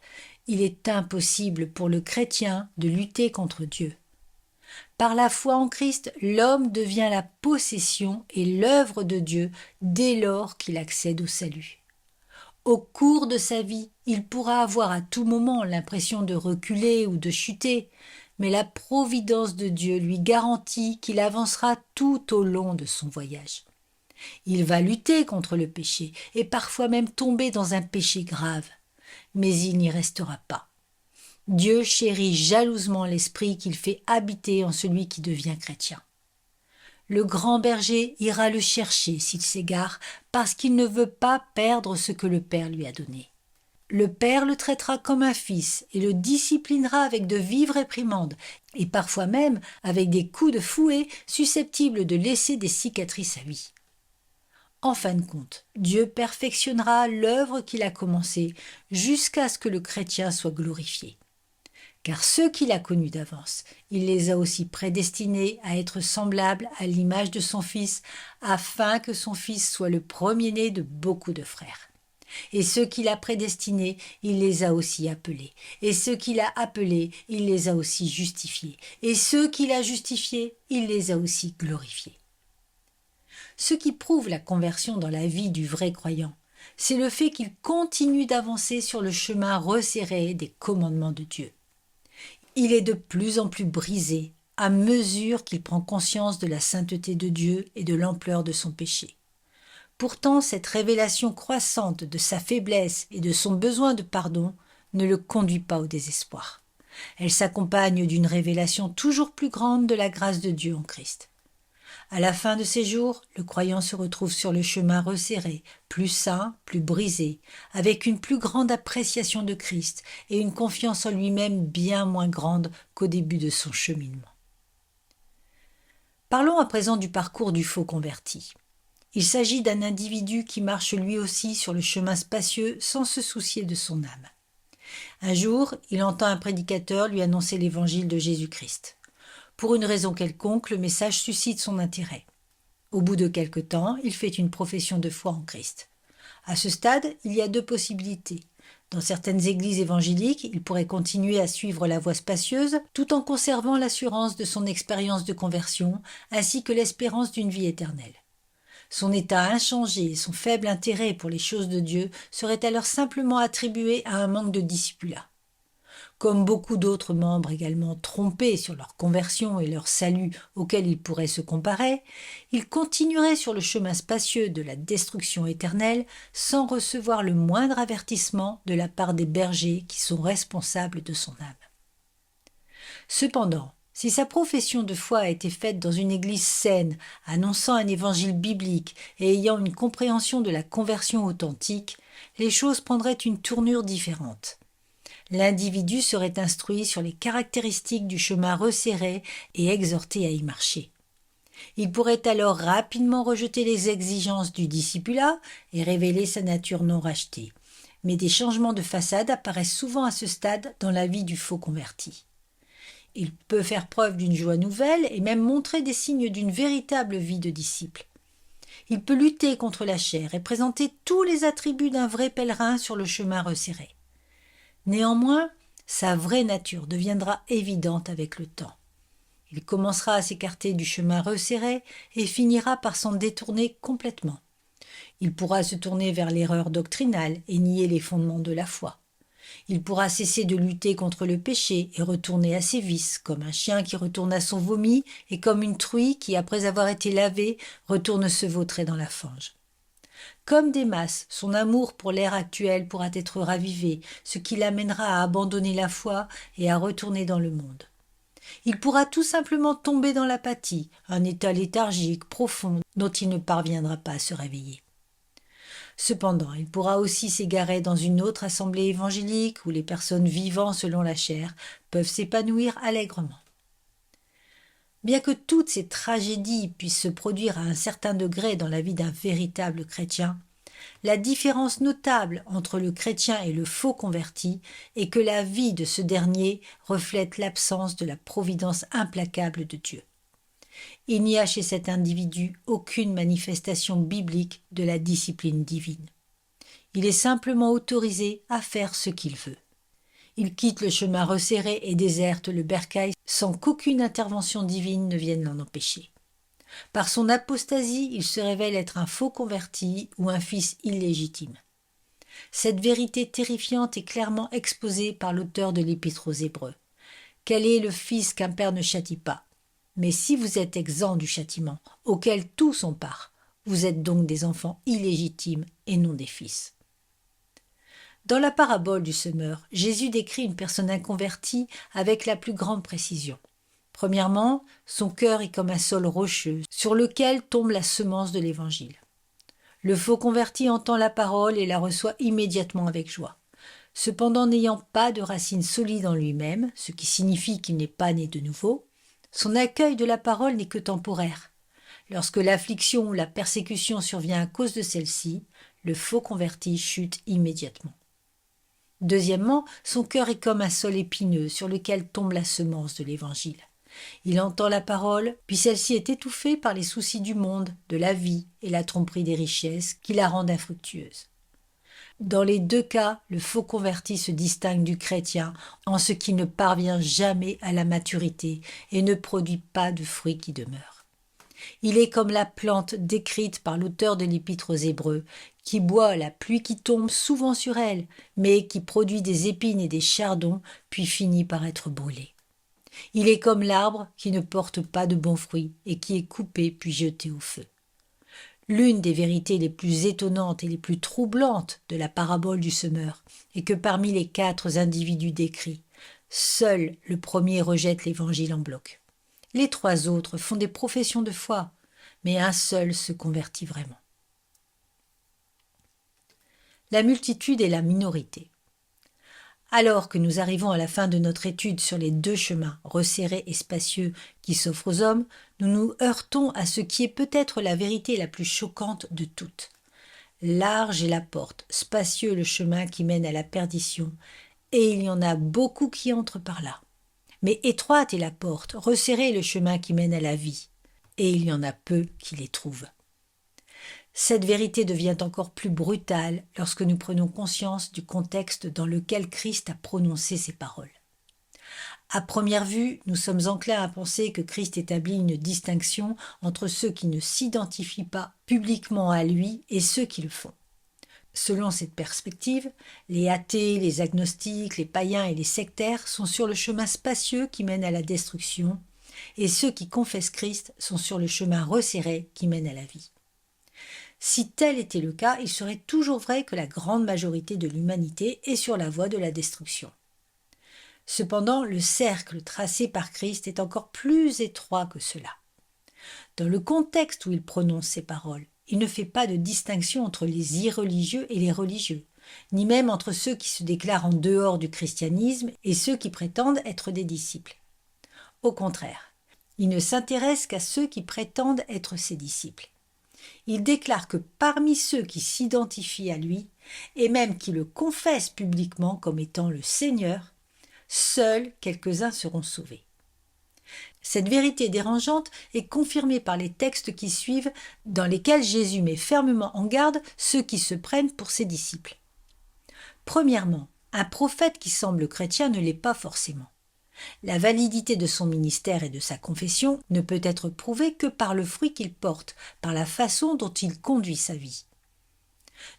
A: il est impossible pour le chrétien de lutter contre Dieu. Par la foi en Christ, l'homme devient la possession et l'œuvre de Dieu dès lors qu'il accède au salut. Au cours de sa vie, il pourra avoir à tout moment l'impression de reculer ou de chuter, mais la providence de Dieu lui garantit qu'il avancera tout au long de son voyage. Il va lutter contre le péché et parfois même tomber dans un péché grave, mais il n'y restera pas. Dieu chérit jalousement l'esprit qu'il fait habiter en celui qui devient chrétien. Le grand berger ira le chercher s'il s'égare, parce qu'il ne veut pas perdre ce que le Père lui a donné. Le Père le traitera comme un fils et le disciplinera avec de vives réprimandes, et parfois même avec des coups de fouet susceptibles de laisser des cicatrices à vie. En fin de compte, Dieu perfectionnera l'œuvre qu'il a commencée jusqu'à ce que le chrétien soit glorifié. Car ceux qu'il a connus d'avance, il les a aussi prédestinés à être semblables à l'image de son Fils, afin que son Fils soit le premier-né de beaucoup de frères. Et ceux qu'il a prédestinés, il les a aussi appelés. Et ceux qu'il a appelés, il les a aussi justifiés. Et ceux qu'il a justifiés, il les a aussi glorifiés. Ce qui prouve la conversion dans la vie du vrai croyant, c'est le fait qu'il continue d'avancer sur le chemin resserré des commandements de Dieu. Il est de plus en plus brisé à mesure qu'il prend conscience de la sainteté de Dieu et de l'ampleur de son péché. Pourtant, cette révélation croissante de sa faiblesse et de son besoin de pardon ne le conduit pas au désespoir. Elle s'accompagne d'une révélation toujours plus grande de la grâce de Dieu en Christ. À la fin de ses jours, le croyant se retrouve sur le chemin resserré, plus sain, plus brisé, avec une plus grande appréciation de Christ et une confiance en lui-même bien moins grande qu'au début de son cheminement. Parlons à présent du parcours du faux converti. Il s'agit d'un individu qui marche lui aussi sur le chemin spacieux sans se soucier de son âme. Un jour, il entend un prédicateur lui annoncer l'évangile de Jésus-Christ. Pour une raison quelconque, le message suscite son intérêt. Au bout de quelque temps, il fait une profession de foi en Christ. À ce stade, il y a 2 possibilités. Dans certaines églises évangéliques, il pourrait continuer à suivre la voie spacieuse tout en conservant l'assurance de son expérience de conversion ainsi que l'espérance d'une vie éternelle. Son état inchangé et son faible intérêt pour les choses de Dieu seraient alors simplement attribués à un manque de discipula. Comme beaucoup d'autres membres également trompés sur leur conversion et leur salut auxquels ils pourraient se comparer, ils continueraient sur le chemin spacieux de la destruction éternelle sans recevoir le moindre avertissement de la part des bergers qui sont responsables de son âme. Cependant, si sa profession de foi a été faite dans une église saine, annonçant un évangile biblique et ayant une compréhension de la conversion authentique, les choses prendraient une tournure différente. L'individu serait instruit sur les caractéristiques du chemin resserré et exhorté à y marcher. Il pourrait alors rapidement rejeter les exigences du discipulat et révéler sa nature non rachetée. Mais des changements de façade apparaissent souvent à ce stade dans la vie du faux converti. Il peut faire preuve d'une joie nouvelle et même montrer des signes d'une véritable vie de disciple. Il peut lutter contre la chair et présenter tous les attributs d'un vrai pèlerin sur le chemin resserré. Néanmoins, sa vraie nature deviendra évidente avec le temps. Il commencera à s'écarter du chemin resserré et finira par s'en détourner complètement. Il pourra se tourner vers l'erreur doctrinale et nier les fondements de la foi. Il pourra cesser de lutter contre le péché et retourner à ses vices, comme un chien qui retourne à son vomi et comme une truie qui, après avoir été lavée, retourne se vautrer dans la fange. Comme Démas, son amour pour l'ère actuelle pourra être ravivé, ce qui l'amènera à abandonner la foi et à retourner dans le monde. Il pourra tout simplement tomber dans l'apathie, un état léthargique profond dont il ne parviendra pas à se réveiller. Cependant, il pourra aussi s'égarer dans une autre assemblée évangélique où les personnes vivant selon la chair peuvent s'épanouir allègrement. Bien que toutes ces tragédies puissent se produire à un certain degré dans la vie d'un véritable chrétien, la différence notable entre le chrétien et le faux converti est que la vie de ce dernier reflète l'absence de la providence implacable de Dieu. Il n'y a chez cet individu aucune manifestation biblique de la discipline divine. Il est simplement autorisé à faire ce qu'il veut. Il quitte le chemin resserré et déserte le bercail sans qu'aucune intervention divine ne vienne l'en empêcher. Par son apostasie, il se révèle être un faux converti ou un fils illégitime. Cette vérité terrifiante est clairement exposée par l'auteur de l'Épître aux Hébreux. Quel est le fils qu'un père ne châtie pas? Mais si vous êtes exempts du châtiment, auquel tous ont part, vous êtes donc des enfants illégitimes et non des fils. Dans la parabole du semeur, Jésus décrit une personne inconvertie avec la plus grande précision. Premièrement, son cœur est comme un sol rocheux sur lequel tombe la semence de l'Évangile. Le faux converti entend la parole et la reçoit immédiatement avec joie. Cependant, n'ayant pas de racines solides en lui-même, ce qui signifie qu'il n'est pas né de nouveau, son accueil de la parole n'est que temporaire. Lorsque l'affliction ou la persécution survient à cause de celle-ci, le faux converti chute immédiatement. Deuxièmement, son cœur est comme un sol épineux sur lequel tombe la semence de l'Évangile. Il entend la parole, puis celle-ci est étouffée par les soucis du monde, de la vie et la tromperie des richesses qui la rendent infructueuse. Dans les deux cas, le faux converti se distingue du chrétien en ce qu'il ne parvient jamais à la maturité et ne produit pas de fruits qui demeurent. Il est comme la plante décrite par l'auteur de l'Épître aux Hébreux, qui boit la pluie qui tombe souvent sur elle, mais qui produit des épines et des chardons, puis finit par être brûlée. Il est comme l'arbre qui ne porte pas de bons fruits et qui est coupé puis jeté au feu. L'une des vérités les plus étonnantes et les plus troublantes de la parabole du semeur est que parmi les 4 individus décrits, seul le premier rejette l'Évangile en bloc. Les 3 autres font des professions de foi, mais un seul se convertit vraiment. La multitude est la minorité. Alors que nous arrivons à la fin de notre étude sur les 2 chemins resserrés et spacieux qui s'offrent aux hommes, nous nous heurtons à ce qui est peut-être la vérité la plus choquante de toutes. Large est la porte, spacieux le chemin qui mène à la perdition, et il y en a beaucoup qui entrent par là. Mais étroite est la porte, resserré le chemin qui mène à la vie, et il y en a peu qui les trouvent. Cette vérité devient encore plus brutale lorsque nous prenons conscience du contexte dans lequel Christ a prononcé ces paroles. À première vue, nous sommes enclins à penser que Christ établit une distinction entre ceux qui ne s'identifient pas publiquement à lui et ceux qui le font. Selon cette perspective, les athées, les agnostiques, les païens et les sectaires sont sur le chemin spacieux qui mène à la destruction, et ceux qui confessent Christ sont sur le chemin resserré qui mène à la vie. Si tel était le cas, il serait toujours vrai que la grande majorité de l'humanité est sur la voie de la destruction. Cependant, le cercle tracé par Christ est encore plus étroit que cela. Dans le contexte où il prononce ces paroles, Il ne fait pas de distinction entre les irreligieux et les religieux, ni même entre ceux qui se déclarent en dehors du christianisme et ceux qui prétendent être des disciples. Au contraire, il ne s'intéresse qu'à ceux qui prétendent être ses disciples. Il déclare que parmi ceux qui s'identifient à lui, et même qui le confessent publiquement comme étant le Seigneur, seuls quelques-uns seront sauvés. Cette vérité dérangeante est confirmée par les textes qui suivent, dans lesquels Jésus met fermement en garde ceux qui se prennent pour ses disciples. Premièrement, un prophète qui semble chrétien ne l'est pas forcément. La validité de son ministère et de sa confession ne peut être prouvée que par le fruit qu'il porte, par la façon dont il conduit sa vie.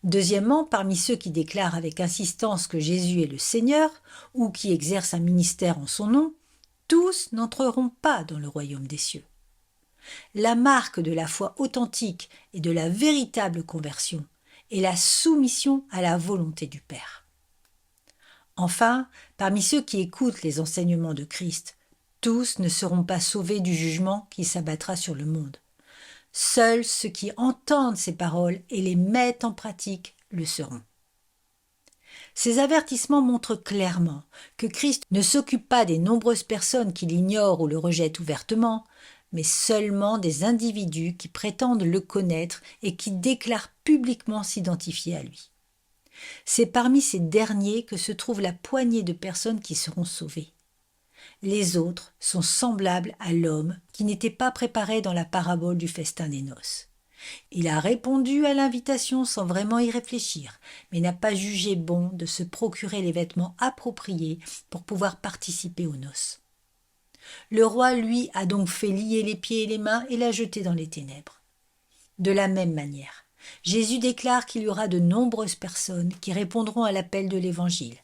A: Deuxièmement, parmi ceux qui déclarent avec insistance que Jésus est le Seigneur ou qui exercent un ministère en son nom, tous n'entreront pas dans le royaume des cieux. La marque de la foi authentique et de la véritable conversion est la soumission à la volonté du Père. Enfin, parmi ceux qui écoutent les enseignements de Christ, tous ne seront pas sauvés du jugement qui s'abattra sur le monde. Seuls ceux qui entendent ces paroles et les mettent en pratique le seront. Ces avertissements montrent clairement que Christ ne s'occupe pas des nombreuses personnes qui l'ignorent ou le rejettent ouvertement, mais seulement des individus qui prétendent le connaître et qui déclarent publiquement s'identifier à lui. C'est parmi ces derniers que se trouve la poignée de personnes qui seront sauvées. Les autres sont semblables à l'homme qui n'était pas préparé dans la parabole du festin des noces. Il a répondu à l'invitation sans vraiment y réfléchir, mais n'a pas jugé bon de se procurer les vêtements appropriés pour pouvoir participer aux noces. Le roi, lui, a donc fait lier les pieds et les mains et l'a jeté dans les ténèbres. De la même manière, Jésus déclare qu'il y aura de nombreuses personnes qui répondront à l'appel de l'Évangile,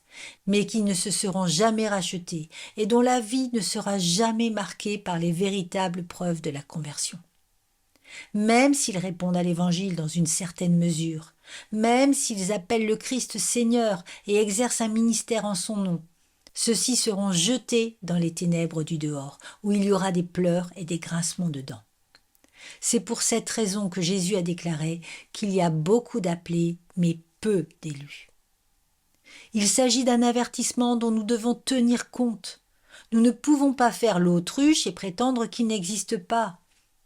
A: mais qui ne se seront jamais rachetées et dont la vie ne sera jamais marquée par les véritables preuves de la conversion. Même s'ils répondent à l'Évangile dans une certaine mesure, même s'ils appellent le Christ Seigneur et exercent un ministère en son nom, ceux-ci seront jetés dans les ténèbres du dehors, où il y aura des pleurs et des grincements de dents. C'est pour cette raison que Jésus a déclaré qu'il y a beaucoup d'appelés, mais peu d'élus. Il s'agit d'un avertissement dont nous devons tenir compte. Nous ne pouvons pas faire l'autruche et prétendre qu'il n'existe pas.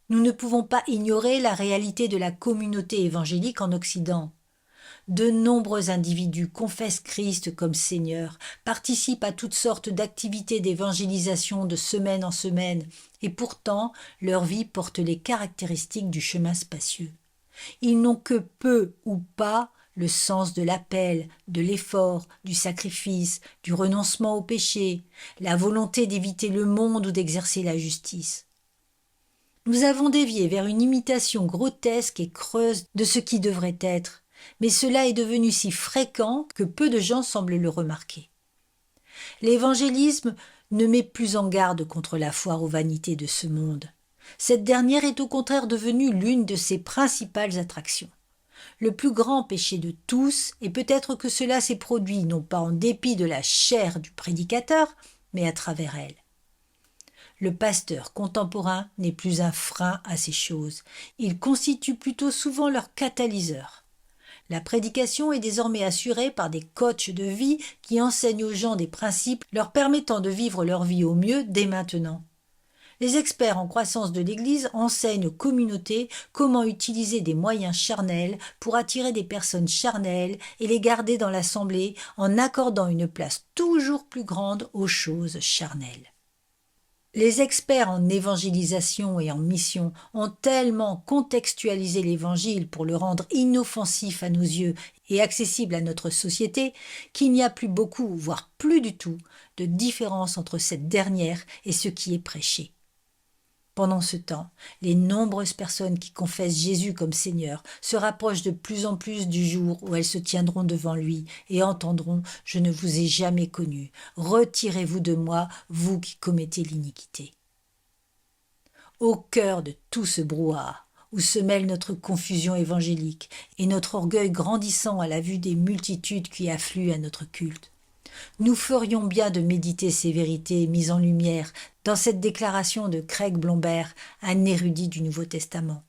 A: Nous ne pouvons pas ignorer la réalité de la communauté évangélique en Occident. De nombreux individus confessent Christ comme Seigneur, participent à toutes sortes d'activités d'évangélisation de semaine en semaine, et pourtant leur vie porte les caractéristiques du chemin spacieux. Ils n'ont que peu ou pas le sens de l'appel, de l'effort, du sacrifice, du renoncement au péché, la volonté d'éviter le monde ou d'exercer la justice. Nous avons dévié vers une imitation grotesque et creuse de ce qui devrait être, mais cela est devenu si fréquent que peu de gens semblent le remarquer. L'évangélisme ne met plus en garde contre la foire aux vanités de ce monde. Cette dernière est au contraire devenue l'une de ses principales attractions. Le plus grand péché de tous, et peut-être que cela s'est produit non pas en dépit de la chair du prédicateur, mais à travers elle. Le pasteur contemporain n'est plus un frein à ces choses, il constitue plutôt souvent leur catalyseur. La prédication est désormais assurée par des coachs de vie qui enseignent aux gens des principes leur permettant de vivre leur vie au mieux dès maintenant. Les experts en croissance de l'Église enseignent aux communautés comment utiliser des moyens charnels pour attirer des personnes charnelles et les garder dans l'assemblée en accordant une place toujours plus grande aux choses charnelles. Les experts en évangélisation et en mission ont tellement contextualisé l'Évangile pour le rendre inoffensif à nos yeux et accessible à notre société qu'il n'y a plus beaucoup, voire plus du tout, de différence entre cette dernière et ce qui est prêché. Pendant ce temps, les nombreuses personnes qui confessent Jésus comme Seigneur se rapprochent de plus en plus du jour où elles se tiendront devant lui et entendront « Je ne vous ai jamais connu, retirez-vous de moi, vous qui commettez l'iniquité ». Au cœur de tout ce brouhaha, où se mêle notre confusion évangélique et notre orgueil grandissant à la vue des multitudes qui affluent à notre culte, nous ferions bien de méditer ces vérités mises en lumière dans cette déclaration de Craig Blomberg, un érudit du Nouveau Testament.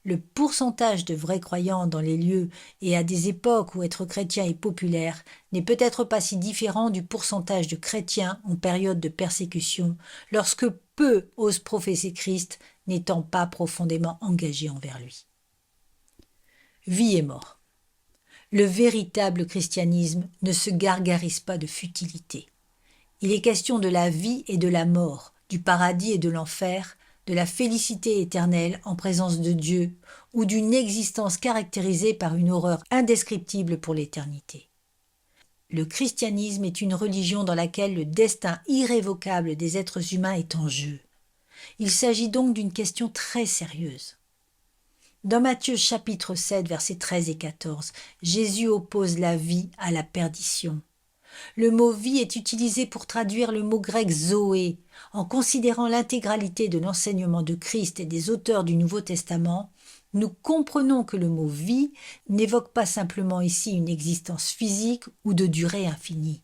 A: Le pourcentage de vrais croyants dans les lieux et à des époques où être chrétien est populaire n'est peut-être pas si différent du pourcentage de chrétiens en période de persécution, lorsque peu osent professer Christ, n'étant pas profondément engagés envers lui. Vie et mort. Le véritable christianisme ne se gargarise pas de futilité. Il est question de la vie et de la mort, du paradis et de l'enfer, de la félicité éternelle en présence de Dieu ou d'une existence caractérisée par une horreur indescriptible pour l'éternité. Le christianisme est une religion dans laquelle le destin irrévocable des êtres humains est en jeu. Il s'agit donc d'une question très sérieuse. Dans Matthieu chapitre 7, versets 13 et 14, Jésus oppose la vie à la perdition. Le mot « vie » est utilisé pour traduire le mot grec « zoé ». En considérant l'intégralité de l'enseignement de Christ et des auteurs du Nouveau Testament, nous comprenons que le mot « vie » n'évoque pas simplement ici une existence physique ou de durée infinie.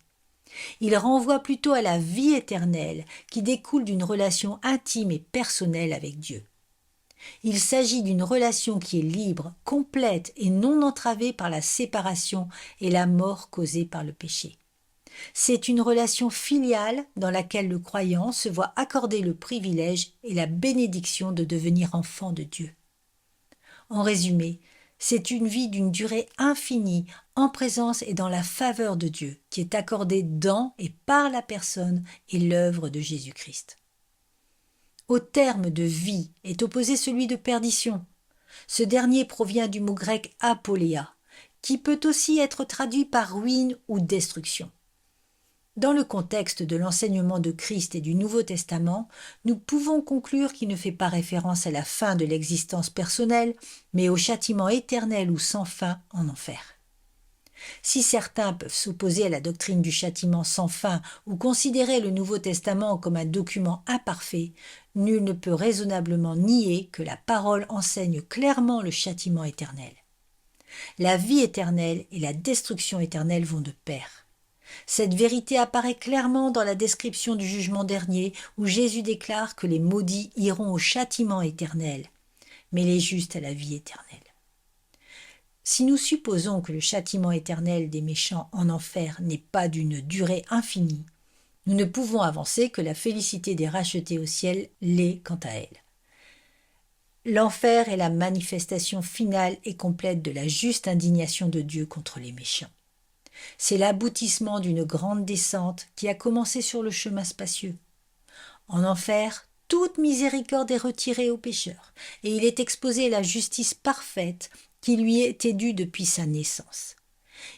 A: Il renvoie plutôt à la vie éternelle qui découle d'une relation intime et personnelle avec Dieu. Il s'agit d'une relation qui est libre, complète et non entravée par la séparation et la mort causée par le péché. C'est une relation filiale dans laquelle le croyant se voit accorder le privilège et la bénédiction de devenir enfant de Dieu. En résumé, c'est une vie d'une durée infinie, en présence et dans la faveur de Dieu, qui est accordée dans et par la personne et l'œuvre de Jésus-Christ. Au terme de vie est opposé celui de perdition. Ce dernier provient du mot grec apoléa, qui peut aussi être traduit par ruine ou destruction. Dans le contexte de l'enseignement de Christ et du Nouveau Testament, nous pouvons conclure qu'il ne fait pas référence à la fin de l'existence personnelle, mais au châtiment éternel ou sans fin en enfer. Si certains peuvent s'opposer à la doctrine du châtiment sans fin ou considérer le Nouveau Testament comme un document imparfait, nul ne peut raisonnablement nier que la parole enseigne clairement le châtiment éternel. La vie éternelle et la destruction éternelle vont de pair. Cette vérité apparaît clairement dans la description du jugement dernier où Jésus déclare que les maudits iront au châtiment éternel, mais les justes à la vie éternelle. Si nous supposons que le châtiment éternel des méchants en enfer n'est pas d'une durée infinie, nous ne pouvons avancer que la félicité des rachetés au ciel l'est quant à elle. L'enfer est la manifestation finale et complète de la juste indignation de Dieu contre les méchants. C'est l'aboutissement d'une grande descente qui a commencé sur le chemin spacieux. En enfer, toute miséricorde est retirée au pécheur, et il est exposé à la justice parfaite qui lui était due depuis sa naissance.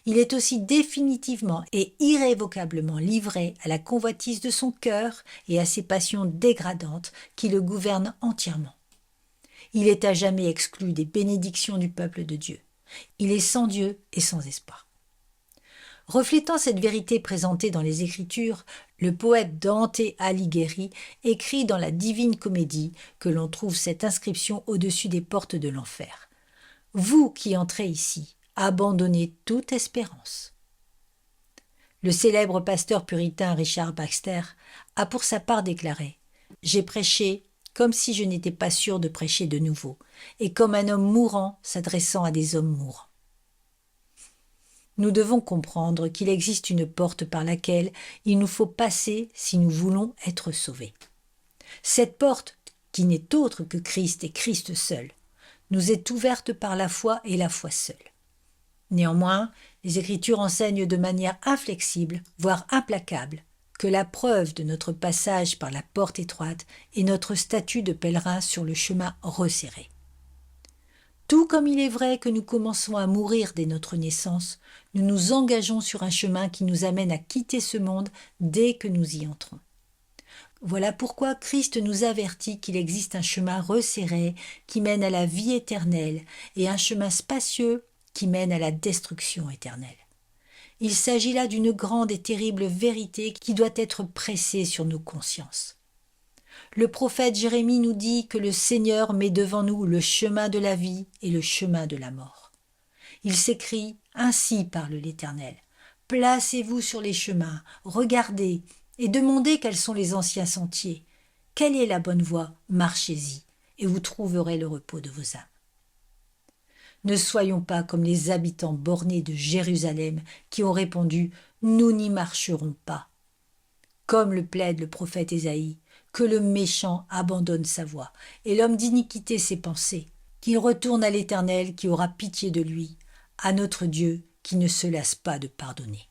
A: Il est aussi définitivement et irrévocablement livré à la convoitise de son cœur et à ses passions dégradantes qui le gouvernent entièrement. Il est à jamais exclu des bénédictions du peuple de Dieu. Il est sans Dieu et sans espoir. Reflétant cette vérité présentée dans les Écritures, le poète Dante Alighieri écrit dans la Divine Comédie que l'on trouve cette inscription au-dessus des portes de l'enfer. « Vous qui entrez ici, abandonnez toute espérance. » Le célèbre pasteur puritain Richard Baxter a pour sa part déclaré « J'ai prêché comme si je n'étais pas sûr de prêcher de nouveau, et comme un homme mourant s'adressant à des hommes mourants. » Nous devons comprendre qu'il existe une porte par laquelle il nous faut passer si nous voulons être sauvés. Cette porte, qui n'est autre que Christ et Christ seul, nous est ouverte par la foi et la foi seule. Néanmoins, les Écritures enseignent de manière inflexible, voire implacable, que la preuve de notre passage par la porte étroite est notre statut de pèlerin sur le chemin resserré. Tout comme il est vrai que nous commençons à mourir dès notre naissance, nous nous engageons sur un chemin qui nous amène à quitter ce monde dès que nous y entrons. Voilà pourquoi Christ nous avertit qu'il existe un chemin resserré qui mène à la vie éternelle et un chemin spacieux qui mène à la destruction éternelle. Il s'agit là d'une grande et terrible vérité qui doit être pressée sur nos consciences. Le prophète Jérémie nous dit que le Seigneur met devant nous le chemin de la vie et le chemin de la mort. Il s'écrie « Ainsi parle l'Éternel. Placez-vous sur les chemins, regardez et demandez quels sont les anciens sentiers. Quelle est la bonne voie? Marchez-y et vous trouverez le repos de vos âmes. » Ne soyons pas comme les habitants bornés de Jérusalem qui ont répondu « Nous n'y marcherons pas ». Comme le plaide le prophète Ésaïe, que le méchant abandonne sa voie et l'homme d'iniquité ses pensées, qu'il retourne à l'Éternel qui aura pitié de lui, à notre Dieu qui ne se lasse pas de pardonner.